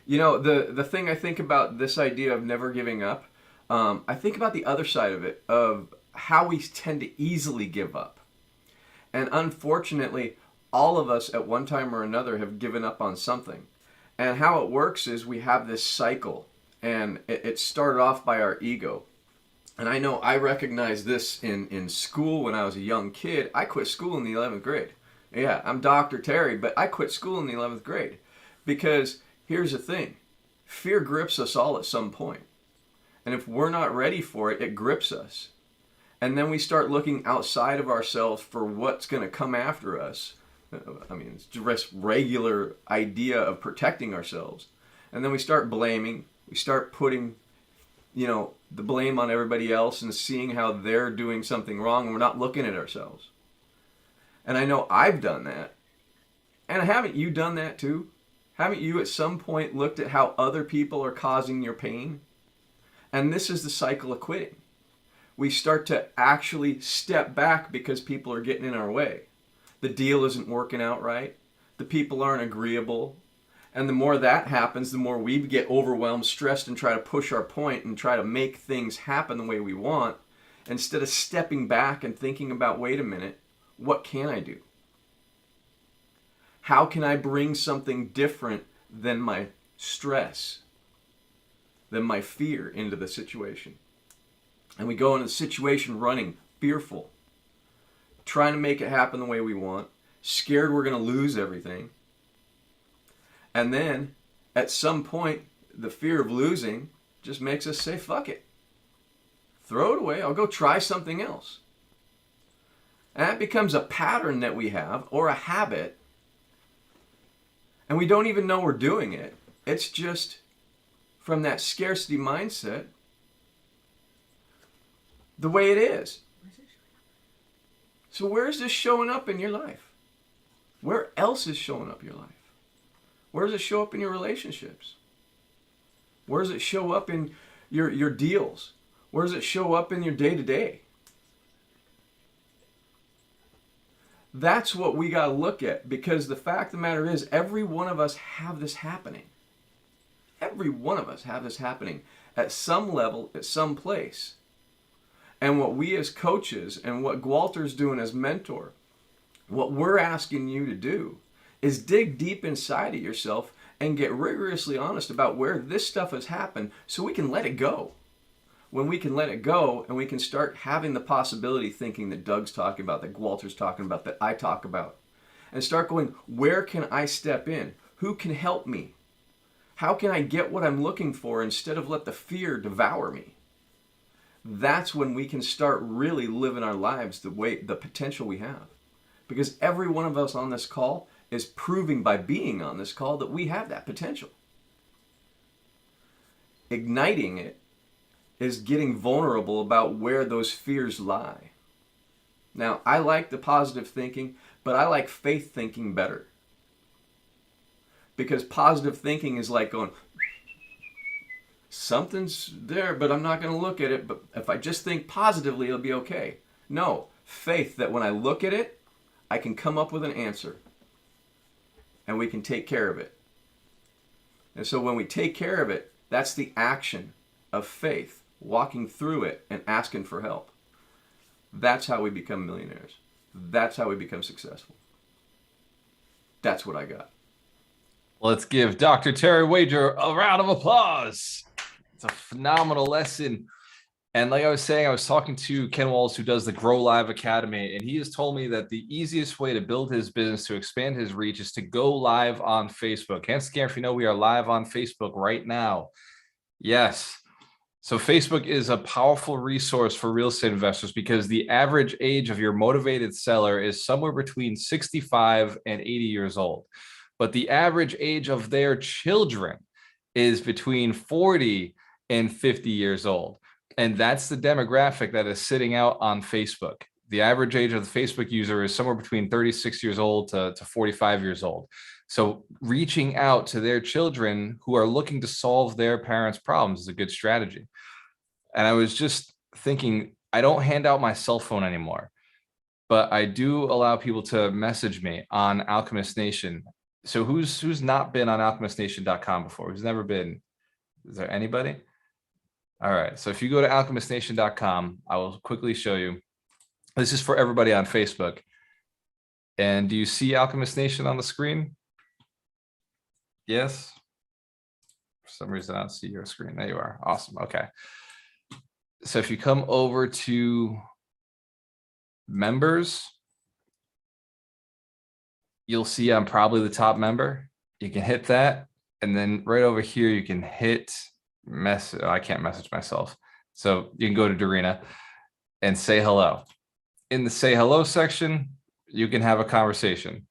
The thing I think about this idea of never giving up, I think about the other side of it, of how we tend to easily give up. And unfortunately, all of us at one time or another have given up on something. And how it works is we have this cycle, and it started off by our ego. And I know I recognized this in school when I was a young kid. I quit school in the 11th grade. Yeah, I'm Dr. Terry, but I quit school in the 11th grade. Because here's the thing, fear grips us all at some point. And if we're not ready for it, it grips us. And then we start looking outside of ourselves for what's going to come after us. I mean, it's just regular idea of protecting ourselves. And then we start blaming. We start putting, the blame on everybody else and seeing how they're doing something wrong, and we're not looking at ourselves. And I know I've done that. And haven't you done that too? Haven't you at some point looked at how other people are causing your pain? And this is the cycle of quitting. We start to actually step back because people are getting in our way. The deal isn't working out right. The people aren't agreeable. And the more that happens, the more we get overwhelmed, stressed, and try to push our point and try to make things happen the way we want, instead of stepping back and thinking about, wait a minute, what can I do? How can I bring something different than my stress, than my fear into the situation? And we go into the situation running, fearful, trying to make it happen the way we want, scared we're going to lose everything. And then, at some point, the fear of losing just makes us say, fuck it. Throw it away. I'll go try something else. And that becomes a pattern that we have, or a habit. And we don't even know we're doing it. It's just from that scarcity mindset, the way it is. So where is this showing up in your life? Where else is showing up in your life? Where does it show up in your relationships? Where does it show up in your deals? Where does it show up in your day-to-day? That's what we got to look at, because the fact of the matter is, every one of us have this happening. Every one of us have this happening at some level, at some place. And what we as coaches and what Gwalter's doing as mentor, what we're asking you to do is dig deep inside of yourself and get rigorously honest about where this stuff has happened so we can let it go. When we can let it go and we can start having the possibility thinking that Doug's talking about, that Gwalter's talking about, that I talk about, and start going, where can I step in? Who can help me? How can I get what I'm looking for instead of let the fear devour me? That's when we can start really living our lives the potential we have. Because every one of us on this call is proving by being on this call that we have that potential. Igniting it is getting vulnerable about where those fears lie. Now, I like the positive thinking, but I like faith thinking better. Because positive thinking is like going, something's there, but I'm not going to look at it. But if I just think positively, it'll be okay. No, faith that when I look at it, I can come up with an answer. And we can take care of it. And so when we take care of it, that's the action of faith, walking through it and asking for help. That's how we become millionaires. That's how we become successful. That's what I got. Let's give Dr. Terry Wager a round of applause. It's a phenomenal lesson. And like I was saying, I was talking to Ken Walls, who does the Grow Live Academy, and he has told me that the easiest way to build his business, to expand his reach, is to go live on Facebook. Can't scare if you know we are live on Facebook right now. Yes. So Facebook is a powerful resource for real estate investors because the average age of your motivated seller is somewhere between 65 and 80 years old. But the average age of their children is between 40 and 50 years old. And that's the demographic that is sitting out on Facebook. The average age of the Facebook user is somewhere between 36 years old to 45 years old. So reaching out to their children who are looking to solve their parents' problems is a good strategy. And I was just thinking, I don't hand out my cell phone anymore, but I do allow people to message me on Alchemist Nation. So who's not been on alchemistnation.com before? Who's never been? Is there anybody? All right. So if you go to alchemistnation.com, I will quickly show you. This is for everybody on Facebook. And do you see Alchemist Nation on the screen? Yes. For some reason, I don't see your screen. There you are. Awesome. Okay. So if you come over to members, you'll see I'm probably the top member. You can hit that. And then right over here, you can hit message. I can't message myself. So you can go to Dorina and say hello. In the say hello section, you can have a conversation.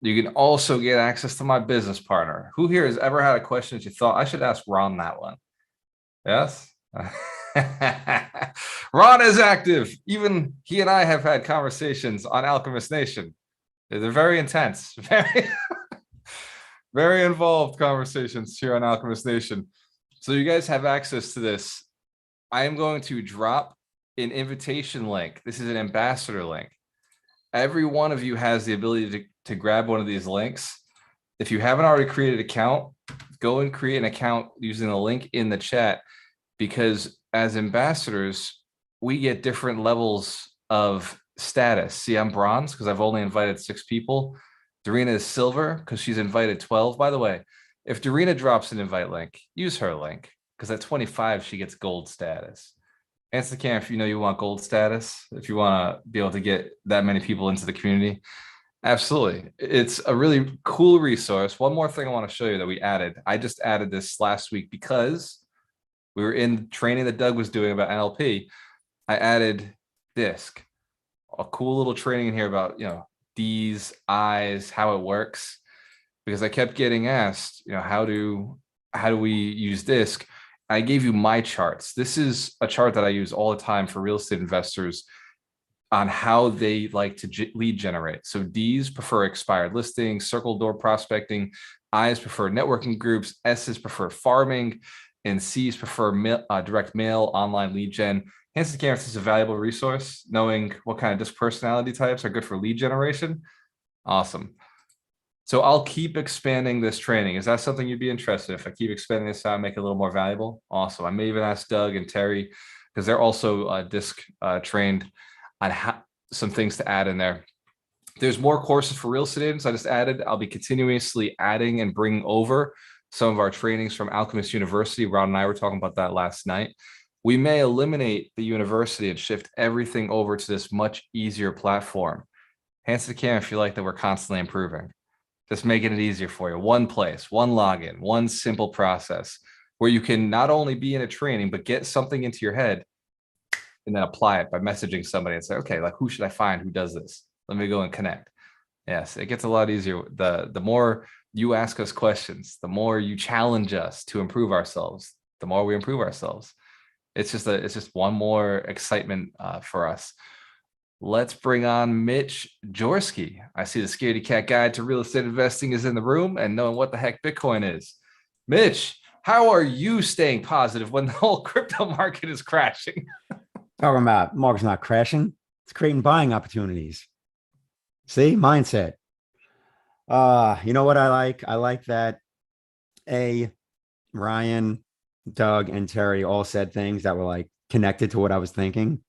You can also get access to my business partner. Who here has ever had a question that you thought I should ask Ron that one? Yes? Ron is active. Even he and I have had conversations on Alchemist Nation. They're very intense, very involved conversations here on Alchemist Nation. So you guys have access to this. I am going to drop an invitation link. This is an ambassador link. Every one of you has the ability to grab one of these links. If you haven't already created an account, go and create an account using the link in the chat, because as ambassadors, we get different levels of status. See, I'm bronze because I've only invited 6 people. Darina is silver because she's invited 12. By the way, if Darina drops an invite link, use her link, because at 25, she gets gold status. Answer the camera if you know you want gold status, if you want to be able to get that many people into the community. Absolutely. It's a really cool resource. One more thing I want to show you that we added. I just added this last week because we were in training that Doug was doing about NLP. I added DISC, a cool little training in here about, D's, I's, how it works, because I kept getting asked, how do we use DISC? I gave you my charts. This is a chart that I use all the time for real estate investors on how they like to lead generate. So D's prefer expired listings, circle door prospecting. I's prefer networking groups. S's prefer farming. And C's prefer direct mail, online lead gen. Hence, the camera is a valuable resource. Knowing what kind of DISC personality types are good for lead generation. Awesome. So I'll keep expanding this training. Is that something you'd be interested in? If I keep expanding this out, make it a little more valuable? Awesome. I may even ask Doug and Terry, because they're also DISC trained, on some things to add in there. There's more courses for real estate agents I just added. I'll be continuously adding and bringing over some of our trainings from Alchemist University. Ron and I were talking about that last night. We may eliminate the university and shift everything over to this much easier platform. Hands to the camera if you like that we're constantly improving. Just making it easier for you. One place, one login, one simple process where you can not only be in a training, but get something into your head and then apply it by messaging somebody and say, okay, like, who should I find who does this? Let me go and connect. Yes, it gets a lot easier. The more you ask us questions, the more you challenge us to improve ourselves, the more we improve ourselves. It's just one more excitement for us. Let's bring on Mitch Jorsky. I see the Scaredy Cat Guide to Real Estate Investing is in the room and knowing what the heck Bitcoin is. Mitch, how are you staying positive when the whole crypto market is crashing? Talking about market's not crashing. It's creating buying opportunities. See, mindset. You know what I like? I like that Ryan, Doug, and Terry all said things that were like connected to what I was thinking,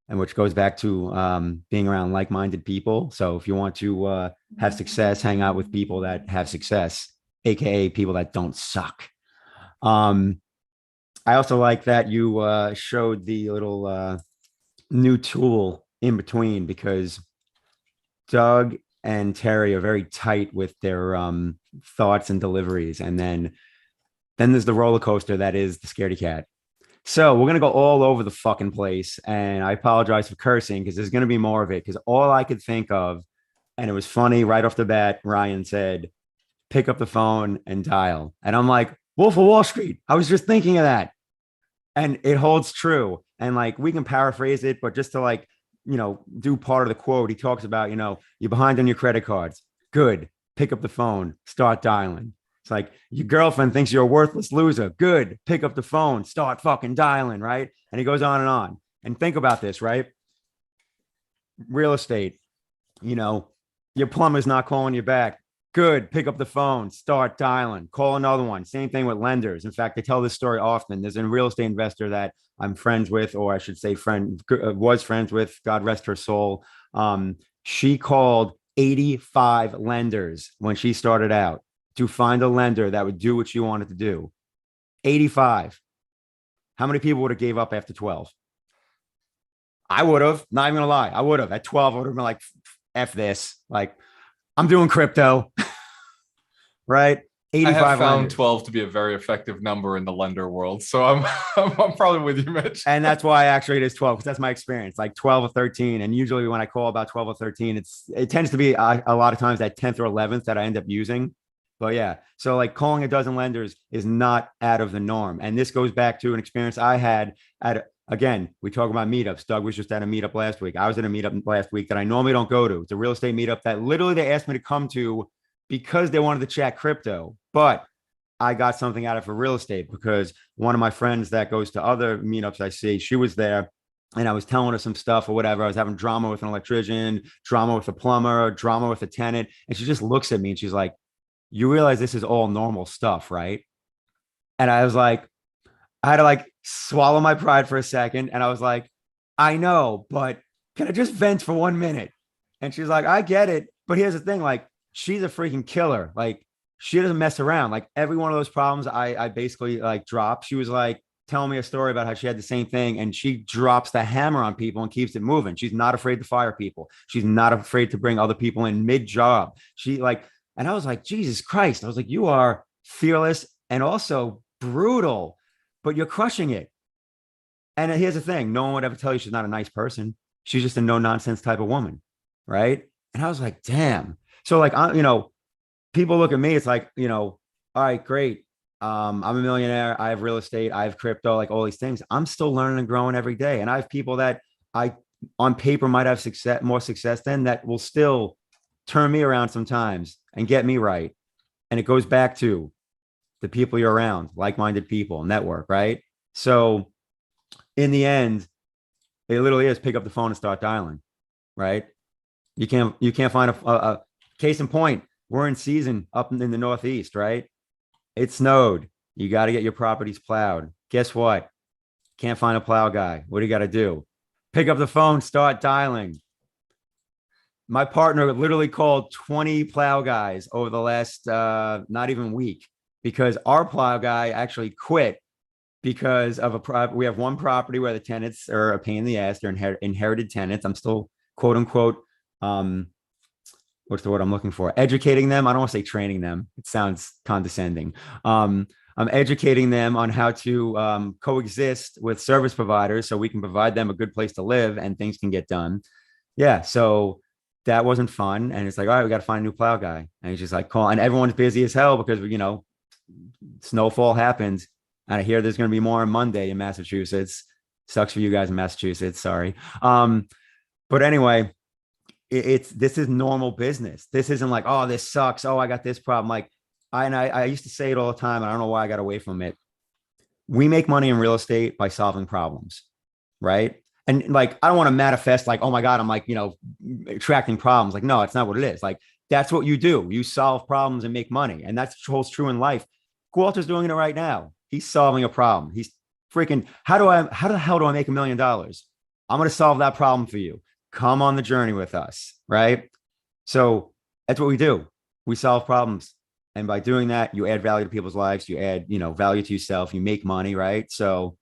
and which goes back to being around like-minded people. So if you want to have success, hang out with people that have success, aka people that don't suck. I also like that you showed the little new tool in between, because Doug and Terry are very tight with their thoughts and deliveries. And then there's the roller coaster that is the Scaredy Cat. So we're going to go all over the fucking place. And I apologize for cursing, because there's going to be more of it, because all I could think of, and it was funny right off the bat, Ryan said, pick up the phone and dial. And I'm like, Wolf of Wall Street. I was just thinking of that. And it holds true. And like, we can paraphrase it, but just to do part of the quote, he talks about, you're behind on your credit cards. Good. Pick up the phone, start dialing. It's like, your girlfriend thinks you're a worthless loser. Good. Pick up the phone, start fucking dialing, right? And he goes on and on. And think about this, right? Real estate, your plumber's not calling you back. Good. Pick up the phone, start dialing, call another one. Same thing with lenders. In fact, I tell this story often. There's a real estate investor that I'm friends with, or I should say was friends with, God rest her soul. She called 85 lenders when she started out to find a lender that would do what she wanted to do. 85. How many people would have gave up after 12? I would have, not even gonna lie. I would have. At 12, I would have been like, F this. Like, I'm doing crypto, right? I have 85 found lenders. 12 to be a very effective number in the lender world. So I'm probably with you, Mitch. And that's why actually it is 12, because that's my experience, like 12 or 13. And usually when I call about 12 or 13, it tends to be a lot of times that 10th or 11th that I end up using. But yeah, so like calling a dozen lenders is not out of the norm. And this goes back to an experience I had again, we talk about meetups. Doug was just at a meetup last week. I was at a meetup last week that I normally don't go to. It's a real estate meetup that literally they asked me to come to because they wanted to chat crypto. But I got something out of it for real estate because one of my friends that goes to other meetups I see, she was there and I was telling her some stuff or whatever. I was having drama with an electrician, drama with a plumber, drama with a tenant. And she just looks at me and she's like, you realize this is all normal stuff, right? And I was like, I had to like swallow my pride for a second. And I was like, I know, but can I just vent for 1 minute? And she's like, I get it. But here's the thing, like, she's a freaking killer. Like, she doesn't mess around. Like every one of those problems I basically like dropped. She was like telling me a story about how she had the same thing and she drops the hammer on people and keeps it moving. She's not afraid to fire people. She's not afraid to bring other people in mid-job. She like, and I was like, Jesus Christ. I was like, you are fearless and also brutal, but you're crushing it. And here's the thing. No one would ever tell you she's not a nice person. She's just a no nonsense type of woman. Right. And I was like, damn. So like, people look at me, it's like, all right, great. I'm a millionaire. I have real estate. I have crypto, like all these things. I'm still learning and growing every day. And I have people that I, on paper, might have more success than that will still turn me around sometimes and get me right. And it goes back to the people you're around, like-minded people, network, right? So in the end, it literally is pick up the phone and start dialing, right? You can't find a case in point. We're in season up in the Northeast, right? It snowed. You got to get your properties plowed. Guess what? Can't find a plow guy. What do you got to do? Pick up the phone, start dialing. My partner literally called 20 plow guys over the last not even week because our plow guy actually quit because of we have one property where the tenants are a pain in the ass. They're inherited tenants. I'm still quote unquote what's the word I'm looking for? Educating them. I don't want to say training them. It sounds condescending. I'm educating them on how to coexist with service providers so we can provide them a good place to live and things can get done. Yeah. So that wasn't fun. And it's like, all right, we got to find a new plow guy. And he's just like, call. And everyone's busy as hell because, snowfall happens. And I hear there's going to be more on Monday in Massachusetts. Sucks for you guys in Massachusetts. Sorry. But anyway, this is normal business. This isn't like, oh, this sucks. Oh, I got this problem. Like I used to say it all the time. And I don't know why I got away from it. We make money in real estate by solving problems, right? And like, I don't want to manifest like, oh my God, I'm like, attracting problems. Like, no, it's not what it is. Like, that's what you do. You solve problems and make money. And that's holds true in life. Walter's doing it right now. He's solving a problem. He's freaking, how the hell do I make $1 million? I'm going to solve that problem for you. Come on the journey with us, right? So that's what we do. We solve problems. And by doing that, you add value to people's lives. You add, value to yourself. You make money, right? So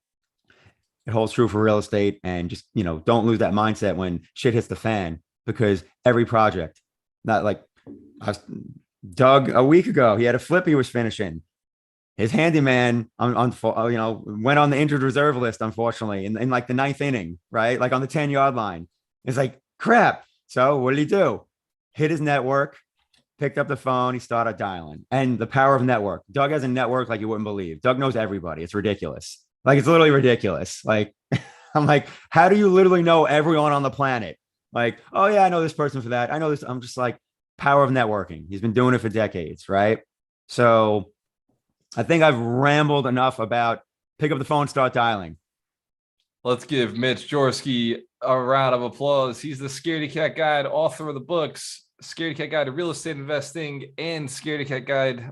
it holds true for real estate. And just, don't lose that mindset when shit hits the fan, because every project, not like Doug a week ago, he had a flip he was finishing. His handyman went on the injured reserve list, unfortunately, in like the 9th inning, right? Like on the 10-yard line. It's like, crap. So what did he do? Hit his network, picked up the phone. He started dialing. And the power of network. Doug has a network like you wouldn't believe. Doug knows everybody. It's ridiculous. Like, it's literally ridiculous. Like, I'm like, how do you literally know everyone on the planet? Like, oh yeah, I know this person for that. I know this. I'm just like, power of networking. He's been doing it for decades, right? So I think I've rambled enough about pick up the phone, start dialing. Let's give Mitch Jaworski a round of applause. He's the Scaredy Cat Guide, author of the books, Scaredy Cat Guide to Real Estate Investing and Scaredy Cat Guide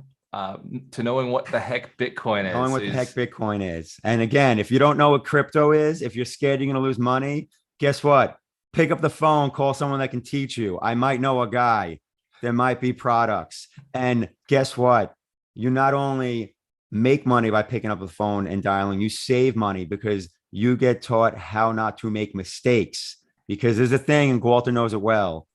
to knowing what the heck Bitcoin is. Knowing what the heck Bitcoin is. And again, if you don't know what crypto is, if you're scared you're going to lose money, guess what? Pick up the phone, call someone that can teach you. I might know a guy. There might be products. And guess what? You not only make money by picking up the phone and dialing, you save money because you get taught how not to make mistakes. Because there's a thing, and Walter knows it well.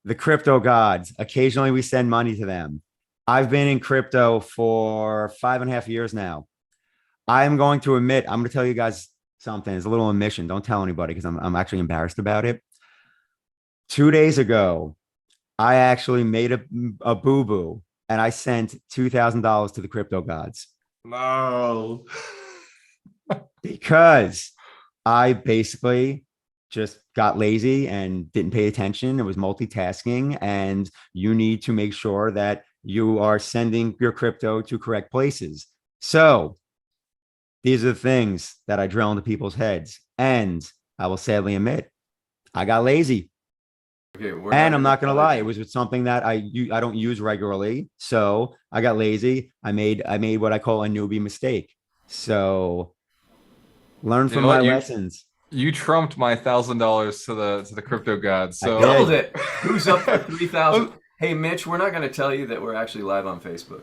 The crypto gods, occasionally we send money to them. I've been in crypto for 5.5 years now. I'm going to admit, I'm going to tell you guys something. It's a little omission. Don't tell anybody because I'm actually embarrassed about it. 2 days ago, I actually made a boo-boo and I sent $2,000 to the crypto gods No. because I basically just got lazy and didn't pay attention. It was multitasking, and you need to make sure that you are sending your crypto to correct places. So these are the things that I drill into people's heads. And I will sadly admit, I got lazy. Okay, And I'm not gonna lie, it was something that I don't use regularly. So I got lazy. I made what I call a newbie mistake. So learn from my lessons. You trumped my $1,000 to the crypto gods. So doubled it. Who's up for 3,000? Hey, Mitch, we're not going to tell you that we're actually live on Facebook.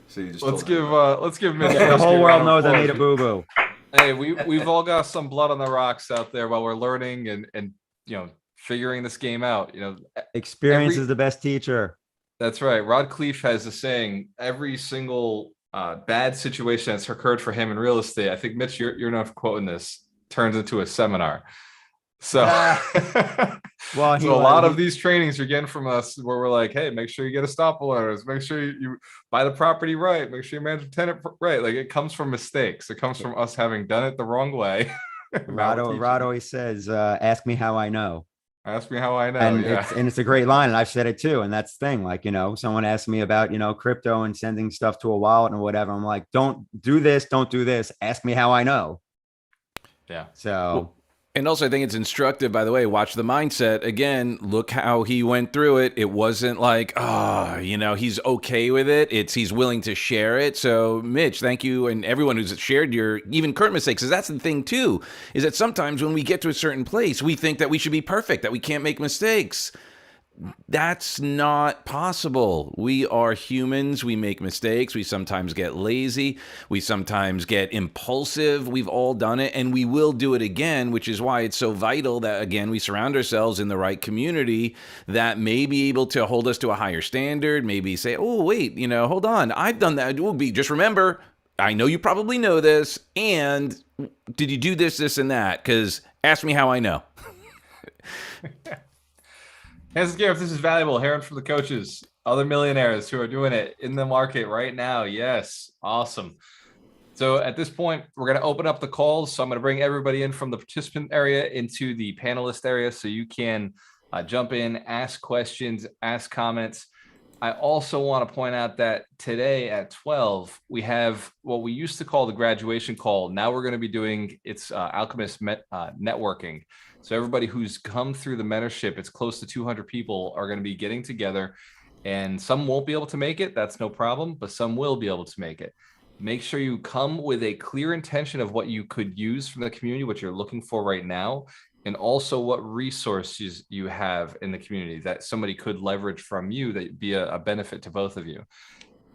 So you just let's give Mitch the whole world knows I made a boo boo. Hey, we've all got some blood on the rocks out there while we're learning and figuring this game out. Experience is the best teacher. That's right. Rod Cleef has a saying: every single bad situation that's occurred for him in real estate. I think Mitch, you're not quoting this. Turns into a seminar. So, well, so a lot of these trainings you're getting from us where we're like, hey, make sure you get a stop alerts, make sure you buy the property right, make sure you manage the tenant right. Like it comes from mistakes. It comes from us having done it the wrong way. Rod always says, ask me how I know. Ask me how I know. And yeah. it's a great line. And I've said it too. And that's the thing. Like, someone asked me about, crypto and sending stuff to a wallet and whatever. I'm like, don't do this. Don't do this. Ask me how I know. Yeah. So, and also I think it's instructive, by the way, watch the mindset again. Look how he went through it. It wasn't like, he's okay with it. He's willing to share it. So Mitch, thank you. And everyone who's shared your even current mistakes, because that's the thing too, is that sometimes when we get to a certain place, we think that we should be perfect, that we can't make mistakes. That's not possible. We are humans. We make mistakes. We sometimes get lazy. We sometimes get impulsive. We've all done it, and we will do it again, which is why it's so vital that, again, we surround ourselves in the right community that may be able to hold us to a higher standard, maybe say, oh, wait, hold on. I've done that. Just remember, I know you probably know this, and did you do this, this, and that? Because ask me how I know. Hands Gary, if this is valuable, hearing from the coaches, other millionaires who are doing it in the market right now. Yes. Awesome. So at this point, we're going to open up the calls. So I'm going to bring everybody in from the participant area into the panelist area so you can jump in, ask questions, ask comments. I also want to point out that today at 12, we have what we used to call the graduation call. Now we're going to be doing Alchemist networking. So everybody who's come through the mentorship, it's close to 200 people are going to be getting together, and some won't be able to make it. That's no problem, but some will be able to make it. Make sure you come with a clear intention of what you could use from the community, what you're looking for right now, and also what resources you have in the community that somebody could leverage from you that be a benefit to both of you.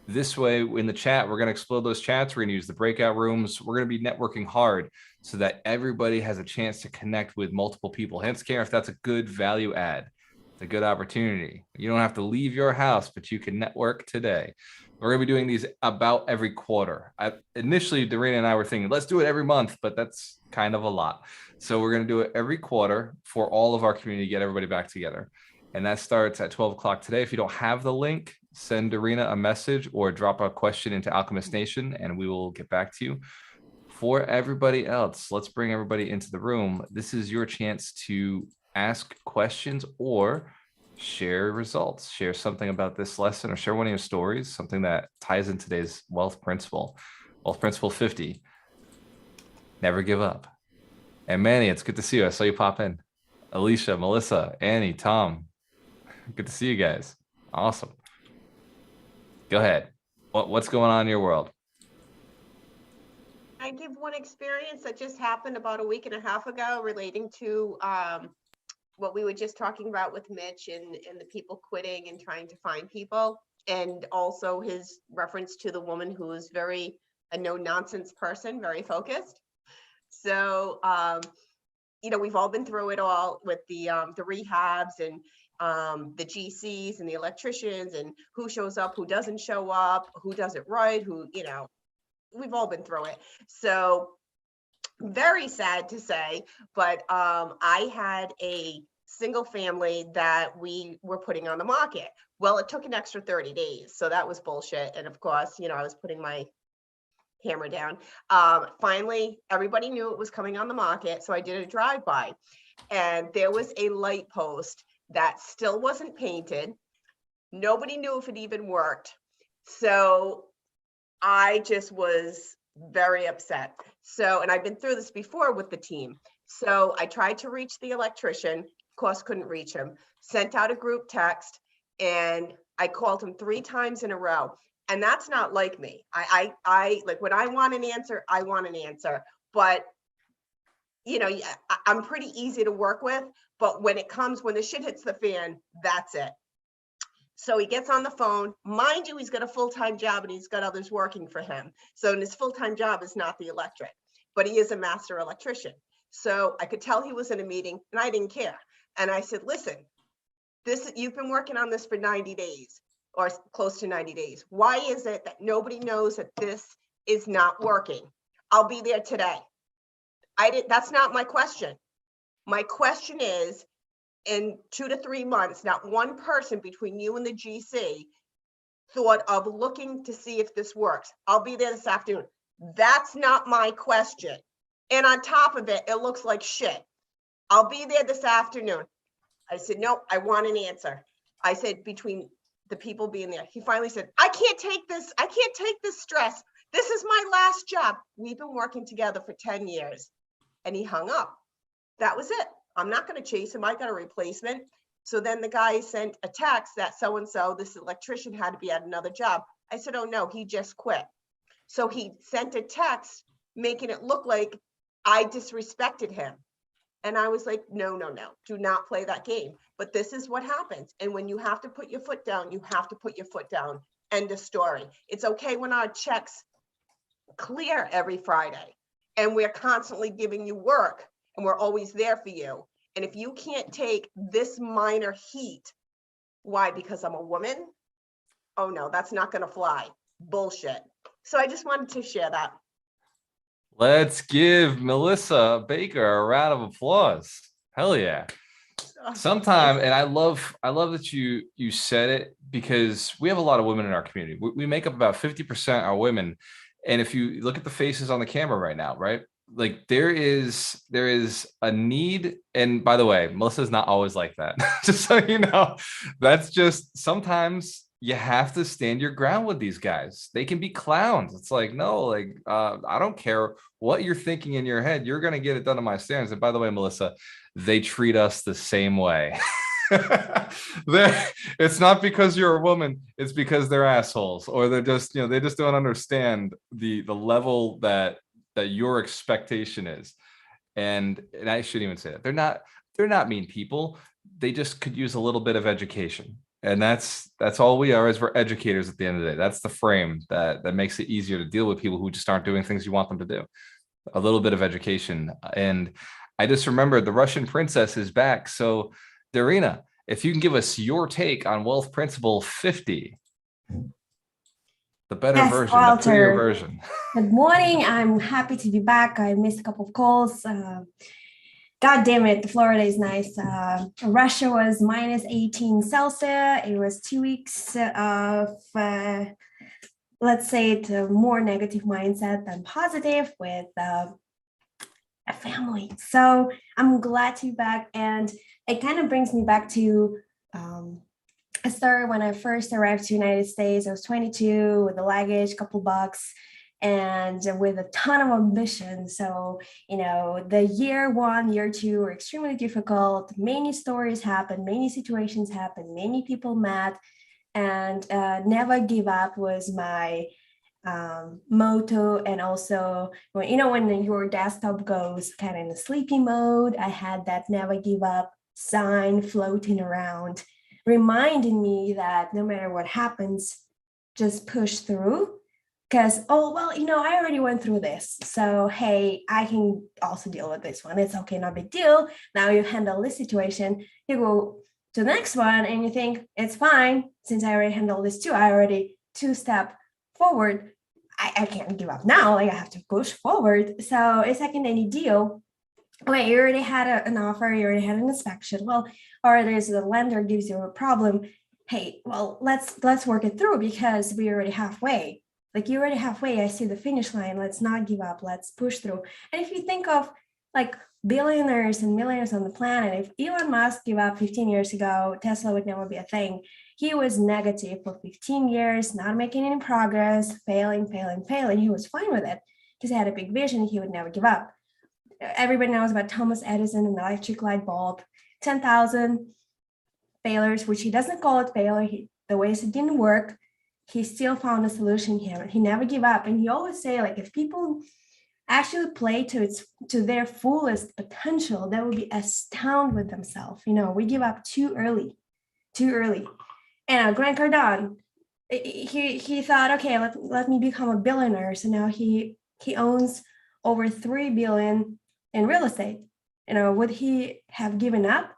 This way, in the chat, we're going to explode those chats. We're going to use the breakout rooms. We're going to be networking hard so that everybody has a chance to connect with multiple people. Hence, care if that's a good value add, it's a good opportunity. You don't have to leave your house, but you can network today. We're going to be doing these about every quarter. Initially, Doreen and I were thinking, let's do it every month, but that's kind of a lot. So we're going to do it every quarter for all of our community, get everybody back together. And that starts at 12 o'clock today. If you don't have the link, send Dorina a message or drop a question into Alchemist Nation, and we will get back to you. For everybody else, let's bring everybody into the room. This is your chance to ask questions or share results, share something about this lesson, or share one of your stories, something that ties in today's wealth principle 50. Never give up. And Manny, it's good to see you. I saw you pop in. Alicia, Melissa, Annie, Tom, good to see you guys. Awesome. Go ahead. What's going on in your world? I give one experience that just happened about a week and a half ago relating to what we were just talking about with Mitch and the people quitting and trying to find people, and also his reference to the woman who is a no-nonsense person, very focused. So we've all been through it all with the rehabs and the GCs and the electricians and who shows up, who doesn't show up, who does it right, who, we've all been through it. So very sad to say, but I had a single family that we were putting on the market. Well, it took an extra 30 days. So that was bullshit. And of course, I was putting my hammer down. Finally, everybody knew it was coming on the market. So I did a drive-by, and there was a light post that still wasn't painted. Nobody knew if it even worked. So I just was very upset. So, and I've been through this before with the team. So I tried to reach the electrician, of course, couldn't reach him, sent out a group text, and I called him 3 times in a row. And that's not like me. I like, when I want an answer, I want an answer. But, I'm pretty easy to work with. But when the shit hits the fan, that's it. So he gets on the phone. Mind you, he's got a full-time job and he's got others working for him. So his full-time job is not the electric, but he is a master electrician. So I could tell he was in a meeting and I didn't care. And I said, listen, you've been working on this for 90 days or close to 90 days. Why is it that nobody knows that this is not working? I'll be there today. That's not my question. My question is, in 2 to 3 months, not one person between you and the GC thought of looking to see if this works. I'll be there this afternoon. That's not my question. And on top of it, it looks like shit. I'll be there this afternoon. I said, no, I want an answer. I said, between the people being there, he finally said, I can't take this. I can't take this stress. This is my last job. We've been working together for 10 years. And he hung up. That was it. I'm not going to chase him. I got a replacement. So then the guy sent a text that so-and-so, this electrician, had to be at another job. I said, oh no, he just quit. So he sent a text making it look like I disrespected him. And I was like, no, do not play that game. But this is what happens. And when you have to put your foot down, you have to put your foot down. End of story. It's okay when our checks clear every Friday and we're constantly giving you work and we're always there for you. And if you can't take this minor heat, why? Because I'm a woman? Oh no, that's not going to fly. Bullshit. So I just wanted to share that. Let's give Melissa Baker a round of applause. Hell yeah. Sometime, and I love that you said it, because we have a lot of women in our community. We make up about 50% are women. And if you look at the faces on the camera right now, right? Like there is a need. And by the way, Melissa's not always like that. Just so you know, that's just sometimes you have to stand your ground with these guys. They can be clowns. It's like, no, like, I don't care what you're thinking in your head. You're going to get it done to my standards. And by the way, Melissa, they treat us the same way. It's not because you're a woman. It's because they're assholes, or they're just, they just don't understand the level that your expectation is. And I shouldn't even say that. They're not mean people. They just could use a little bit of education. And that's all we are, is we're educators at the end of the day. That's the frame that makes it easier to deal with people who just aren't doing things you want them to do. A little bit of education. And I just remembered the Russian princess is back. So Darina, if you can give us your take on Wealth Principle 50, the better version, Walter. The prettier version. Good morning. I'm happy to be back. I missed a couple of calls. God damn it, Florida is nice. Russia was minus 18 Celsius. It was 2 weeks of, let's say, it's a more negative mindset than positive with a family. So I'm glad to be back. And it kind of brings me back to a story when I first arrived to the United States. I was 22 with the luggage, couple bucks, and with a ton of ambition. So, the year 1, year 2 were extremely difficult. Many stories happened, many situations happened, many people met, and never give up was my motto. And also, when your desktop goes kind of in a sleepy mode, I had that never give up sign floating around, reminding me that no matter what happens, just push through. Because, oh, well, I already went through this. So, hey, I can also deal with this one. It's okay, no big deal. Now you handle this situation. You go to the next one and you think, it's fine. Since I already handled this too, I already 2-step forward. I can't give up now. Like, I have to push forward. So it's like in any deal. Wait, you already had an offer, you already had an inspection. Well, or there's the lender gives you a problem. Hey, well, let's work it through because we're already halfway. Like, you're already halfway. I see the finish line. Let's not give up. Let's push through. And if you think of like billionaires and millionaires on the planet, if Elon Musk gave up 15 years ago, Tesla would never be a thing. He was negative for 15 years, not making any progress, failing. He was fine with it because he had a big vision. He would never give up. Everybody knows about Thomas Edison and the electric light bulb. 10,000 failures, which he doesn't call it failure. The ways it didn't work. He still found a solution here. He never gave up. And he always say, like, if people actually play to their fullest potential, they will be astounded with themselves. We give up too early. And Grant Cardone, he thought, okay, let me become a billionaire. So now he owns over $3 billion in real estate. Would he have given up?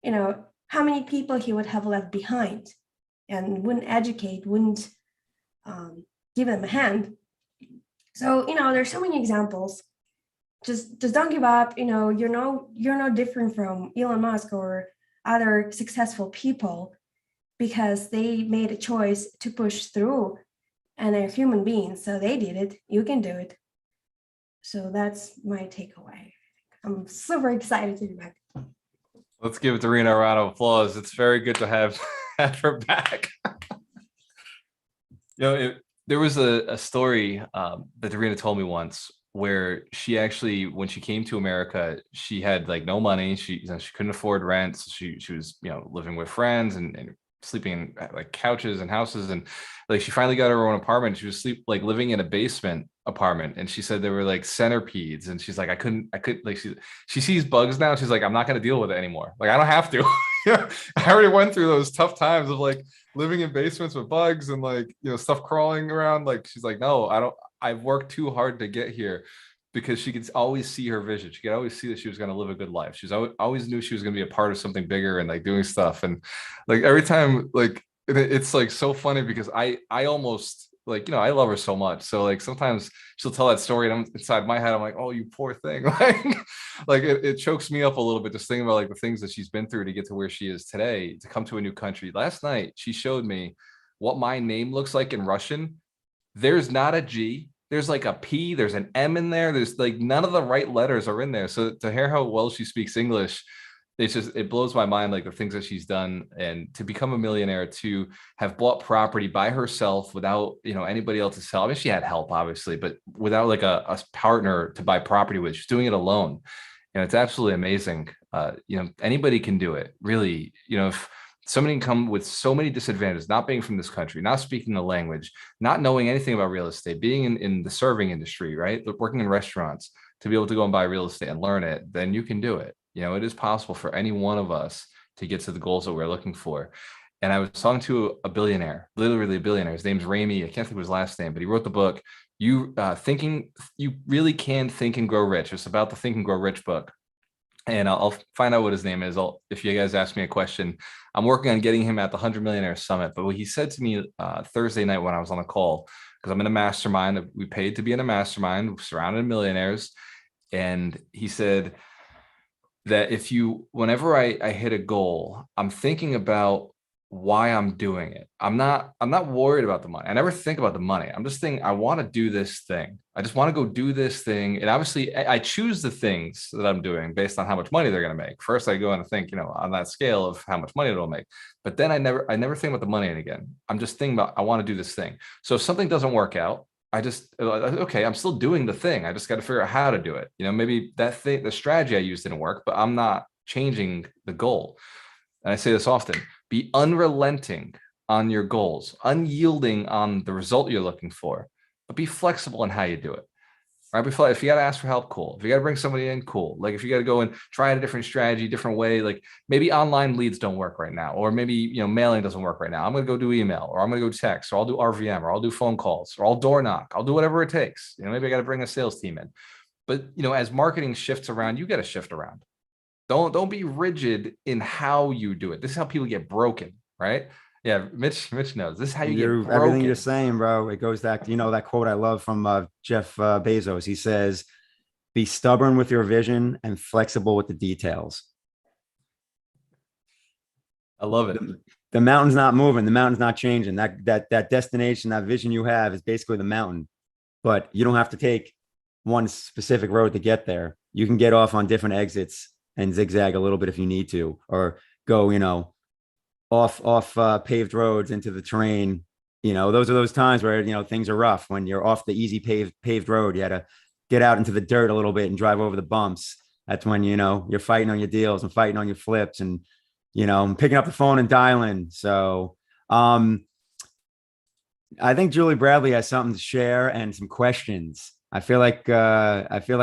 How many people he would have left behind? And wouldn't educate, wouldn't give them a hand. So, there's so many examples. Just don't give up. You're no different from Elon Musk or other successful people because they made a choice to push through and they're human beings. So they did it. You can do it. So that's my takeaway. I'm super excited to be back. Let's give Darina a round of applause. It's very good to have her back. There was a story that Darina told me once where she actually, when she came to America, she had like no money. She couldn't afford rent. So she was living with friends and sleeping in like couches and houses, and like she finally got her own apartment. She was living in a basement apartment, and she said there were like centipedes, and she's like, I couldn't like she sees bugs now. She's like, I'm not going to deal with it anymore. Like, I don't have to. I already went through those tough times of like living in basements with bugs and like stuff crawling around. Like, she's like, no, I don't. I've worked too hard to get here, because she could always see her vision. She could always see that she was going to live a good life. She's always knew she was going to be a part of something bigger and like doing stuff. And like every time, like it's like so funny because I almost like, I love her so much. So like sometimes she'll tell that story and I'm inside my head, I'm like, oh, you poor thing. Like it chokes me up a little bit just thinking about like the things that she's been through to get to where she is today, to come to a new country. Last night, she showed me what my name looks like in Russian. There's not a G. There's like a P, there's an M in there. There's like none of the right letters are in there. So to hear how well she speaks English, it blows my mind, like the things that she's done, and to become a millionaire, to have bought property by herself without, anybody else's help. I mean, she had help obviously, but without like a partner to buy property with. She's doing it alone. And it's absolutely amazing. Anybody can do it, really. If somebody can come with so many disadvantages, not being from this country, not speaking the language, not knowing anything about real estate, being in the serving industry, right? Working in restaurants, to be able to go and buy real estate and learn it, then you can do it. It is possible for any one of us to get to the goals that we're looking for. And I was talking to a billionaire, literally a billionaire. His name's Ramy. I can't think of his last name, but he wrote the book, You Really Can Think and Grow Rich. It's about the Think and Grow Rich book. And I'll find out what his name is. If you guys ask me a question, I'm working on getting him at the 100 Millionaire Summit. But what he said to me Thursday night when I was on a call, because I'm in a mastermind, we paid to be in a mastermind surrounded in millionaires. And he said that whenever I hit a goal, I'm thinking about why I'm doing it. I'm not worried about the money. I never think about the money. I'm just thinking, I want to do this thing. I just want to go do this thing. And obviously I choose the things that I'm doing based on how much money they're going to make. First, I go and think, on that scale of how much money it'll make. But then I never think about the money again. I'm just thinking about, I want to do this thing. So if something doesn't work out, okay, I'm still doing the thing. I just got to figure out how to do it. Maybe the strategy I used didn't work, but I'm not changing the goal. And I say this often, be unrelenting on your goals, unyielding on the result you're looking for, but be flexible in how you do it. right? If you got to ask for help, cool. If you got to bring somebody in, cool. Like if you got to go and try a different strategy, different way, like maybe online leads don't work right now, or maybe, mailing doesn't work right now. I'm going to go do email, or I'm going to go text, or I'll do RVM, or I'll do phone calls, or I'll door knock. I'll do whatever it takes. Maybe I got to bring a sales team in. But, as marketing shifts around, you got to shift around. Don't be rigid in how you do it. This is how people get broken, right? Yeah, Mitch knows. This is how you get broken. Everything you're saying, bro. It goes back to, that quote I love from Jeff Bezos. He says, "Be stubborn with your vision and flexible with the details." I love it. The mountain's not moving. The mountain's not changing. That destination, that vision you have is basically the mountain. But you don't have to take one specific road to get there. You can get off on different exits and zigzag a little bit if you need to, or go, off paved roads into the terrain. Those are those times where, things are rough. When you're off the easy paved road, you had to get out into the dirt a little bit and drive over the bumps. That's when, you're fighting on your deals and fighting on your flips and, picking up the phone and dialing. So, I think Julie Bradley has something to share and some questions. I feel like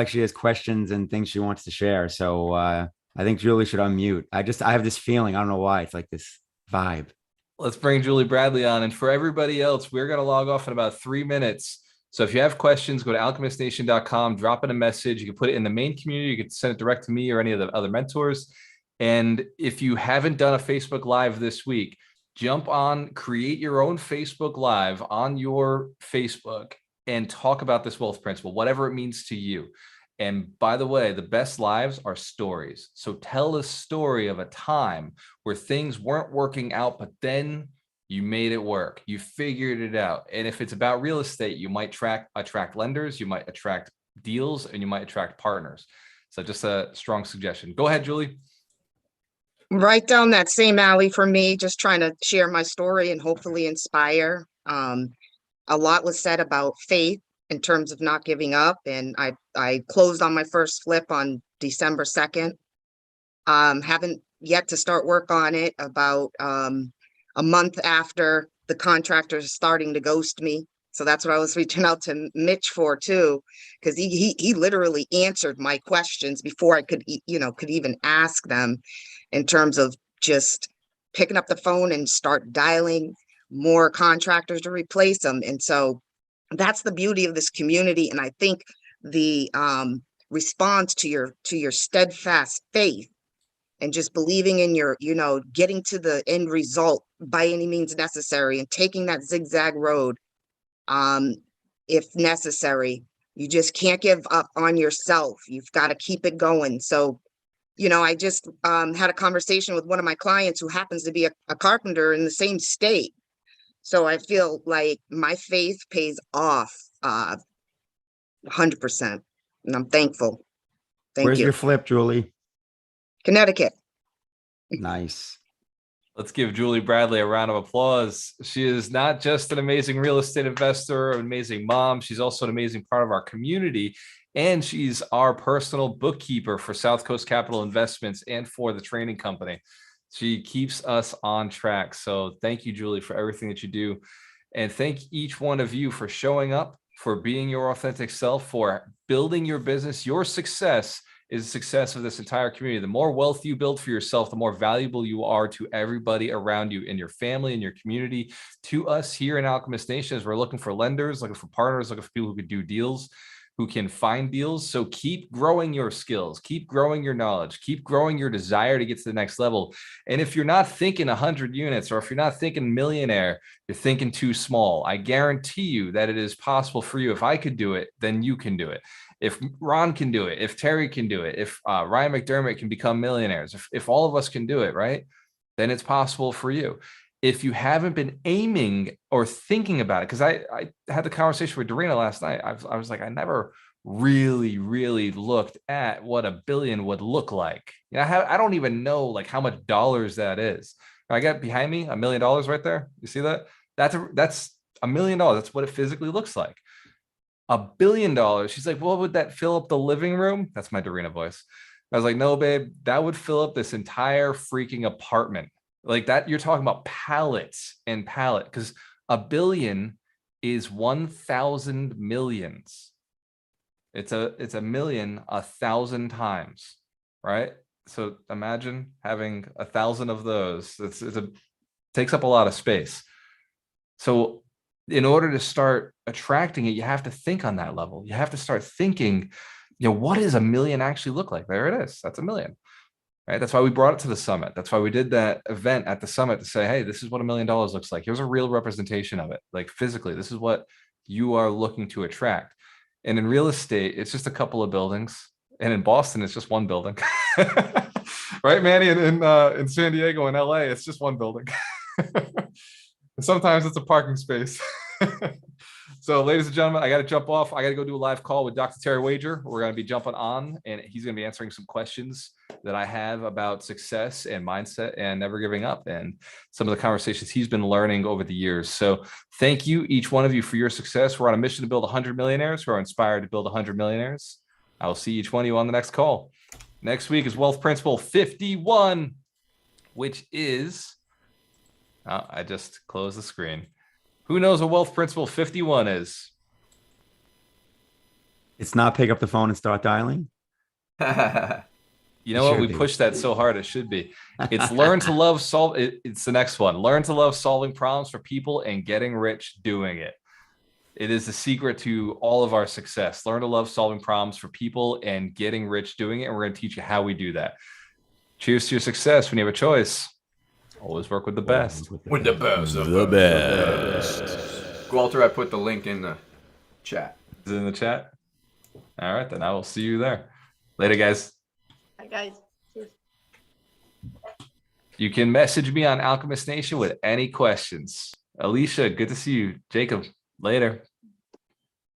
she has questions and things she wants to share. So I think Julie should unmute. I have this feeling. I don't know why. It's like this vibe. Let's bring Julie Bradley on. And for everybody else, we're going to log off in about 3 minutes. So if you have questions, go to alchemistnation.com, drop in a message. You can put it in the main community. You can send it direct to me or any of the other mentors. And if you haven't done a Facebook Live this week, jump on, create your own Facebook Live on your Facebook and talk about this wealth principle, whatever it means to you. And by the way, the best lives are stories. So tell a story of a time where things weren't working out, but then you made it work. You figured it out. And if it's about real estate, you might attract lenders, you might attract deals, and you might attract partners. So just a strong suggestion. Go ahead, Julie. Right down that same alley for me, just trying to share my story and hopefully inspire. A lot was said about faith in terms of not giving up. And I closed on my first flip on December 2nd. Haven't yet to start work on it. About a month after, the contractor is starting to ghost me. So that's what I was reaching out to Mitch for too, because he literally answered my questions before I could even ask them, in terms of just picking up the phone and start dialing more contractors to replace them. And so that's the beauty of this community. And I think the response to your steadfast faith and just believing in your, getting to the end result by any means necessary, and taking that zigzag road, if necessary. You just can't give up on yourself. You've got to keep it going. So, I just had a conversation with one of my clients who happens to be a carpenter in the same state. So I feel like my faith pays off 100%. And I'm thankful. Where's your flip, Julie? Connecticut. Nice. Let's give Julie Bradley a round of applause. She is not just an amazing real estate investor, an amazing mom. She's also an amazing part of our community. And she's our personal bookkeeper for South Coast Capital Investments and for the training company. She keeps us on track. So thank you, Julie, for everything that you do. And thank each one of you for showing up, for being your authentic self, for building your business. Your success is the success of this entire community. The more wealth you build for yourself, the more valuable you are to everybody around you, in your family, in your community, to us here in Alchemist Nation, as we're looking for lenders, looking for partners, looking for people who could do deals, who can find deals. So keep growing your skills, keep growing your knowledge, keep growing your desire to get to the next level. And if you're not thinking 100 units, or if you're not thinking millionaire, you're thinking too small. I guarantee you that it is possible for you. If I could do it, then you can do it. If Ron can do it, if Terry can do it, if Ryan McDermott can become millionaires, if all of us can do it, right, then it's possible for you. If you haven't been aiming or thinking about it, because I had the conversation with Dorina last night. I was like, I never really looked at what a billion would look like. I don't even know like how much dollars that is. I got behind me $1 million right there. You see that? That's $1 million. That's what it physically looks like. $1 billion. She's like, well, would that fill up the living room? That's my Dorina voice. I was like, no, babe, that would fill up this entire freaking apartment. Like that, you're talking about pallets and pallet, because $1 billion is 1,000 millions. It's a million 1,000 times, right? So imagine having 1,000 of those. Takes up a lot of space. So in order to start attracting it, you have to think on that level. You have to start thinking, what does a million actually look like? There it is. That's a million, right? That's why we brought it to the summit. That's why we did that event at the summit to say, hey, this is what $1 million looks like. Here's a real representation of it. Like physically, this is what you are looking to attract. And in real estate, it's just a couple of buildings. And in Boston, it's just one building. Right, Manny? In San Diego and LA, it's just one building. And sometimes it's a parking space. So, ladies and gentlemen, I got to jump off. I got to go do a live call with Dr. Terry Wager. We're going to be jumping on, and he's going to be answering some questions that I have about success and mindset and never giving up, and some of the conversations he's been learning over the years. So thank you, each one of you, for your success. We're on a mission to build 100 millionaires who are inspired to build 100 millionaires. I will see each one of you on the next call. Next week is Wealth Principle 51, which is, I just closed the screen. Who knows what Wealth Principle 51 is? It's not pick up the phone and start dialing. You know what? We pushed that so hard, it should be. It's learn to love solve. It's the next one. Learn to love solving problems for people and getting rich doing it. It is the secret to all of our success. Learn to love solving problems for people and getting rich doing it. And we're going to teach you how we do that. Cheers to your success. When you have a choice, always work with the best. With the best. The best. Walter, I put the link in the chat. Is it in the chat? All right, then I will see you there. Later, guys. Hi, guys. Cheers. You can message me on Alchemist Nation with any questions. Alicia, good to see you. Jacob, later.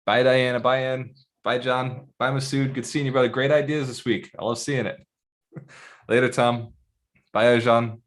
Bye, Diana. Bye, Ann. Bye, John. Bye, Masood. Good seeing you, brother. Great ideas this week. I love seeing it. Later, Tom. Bye, Ojan.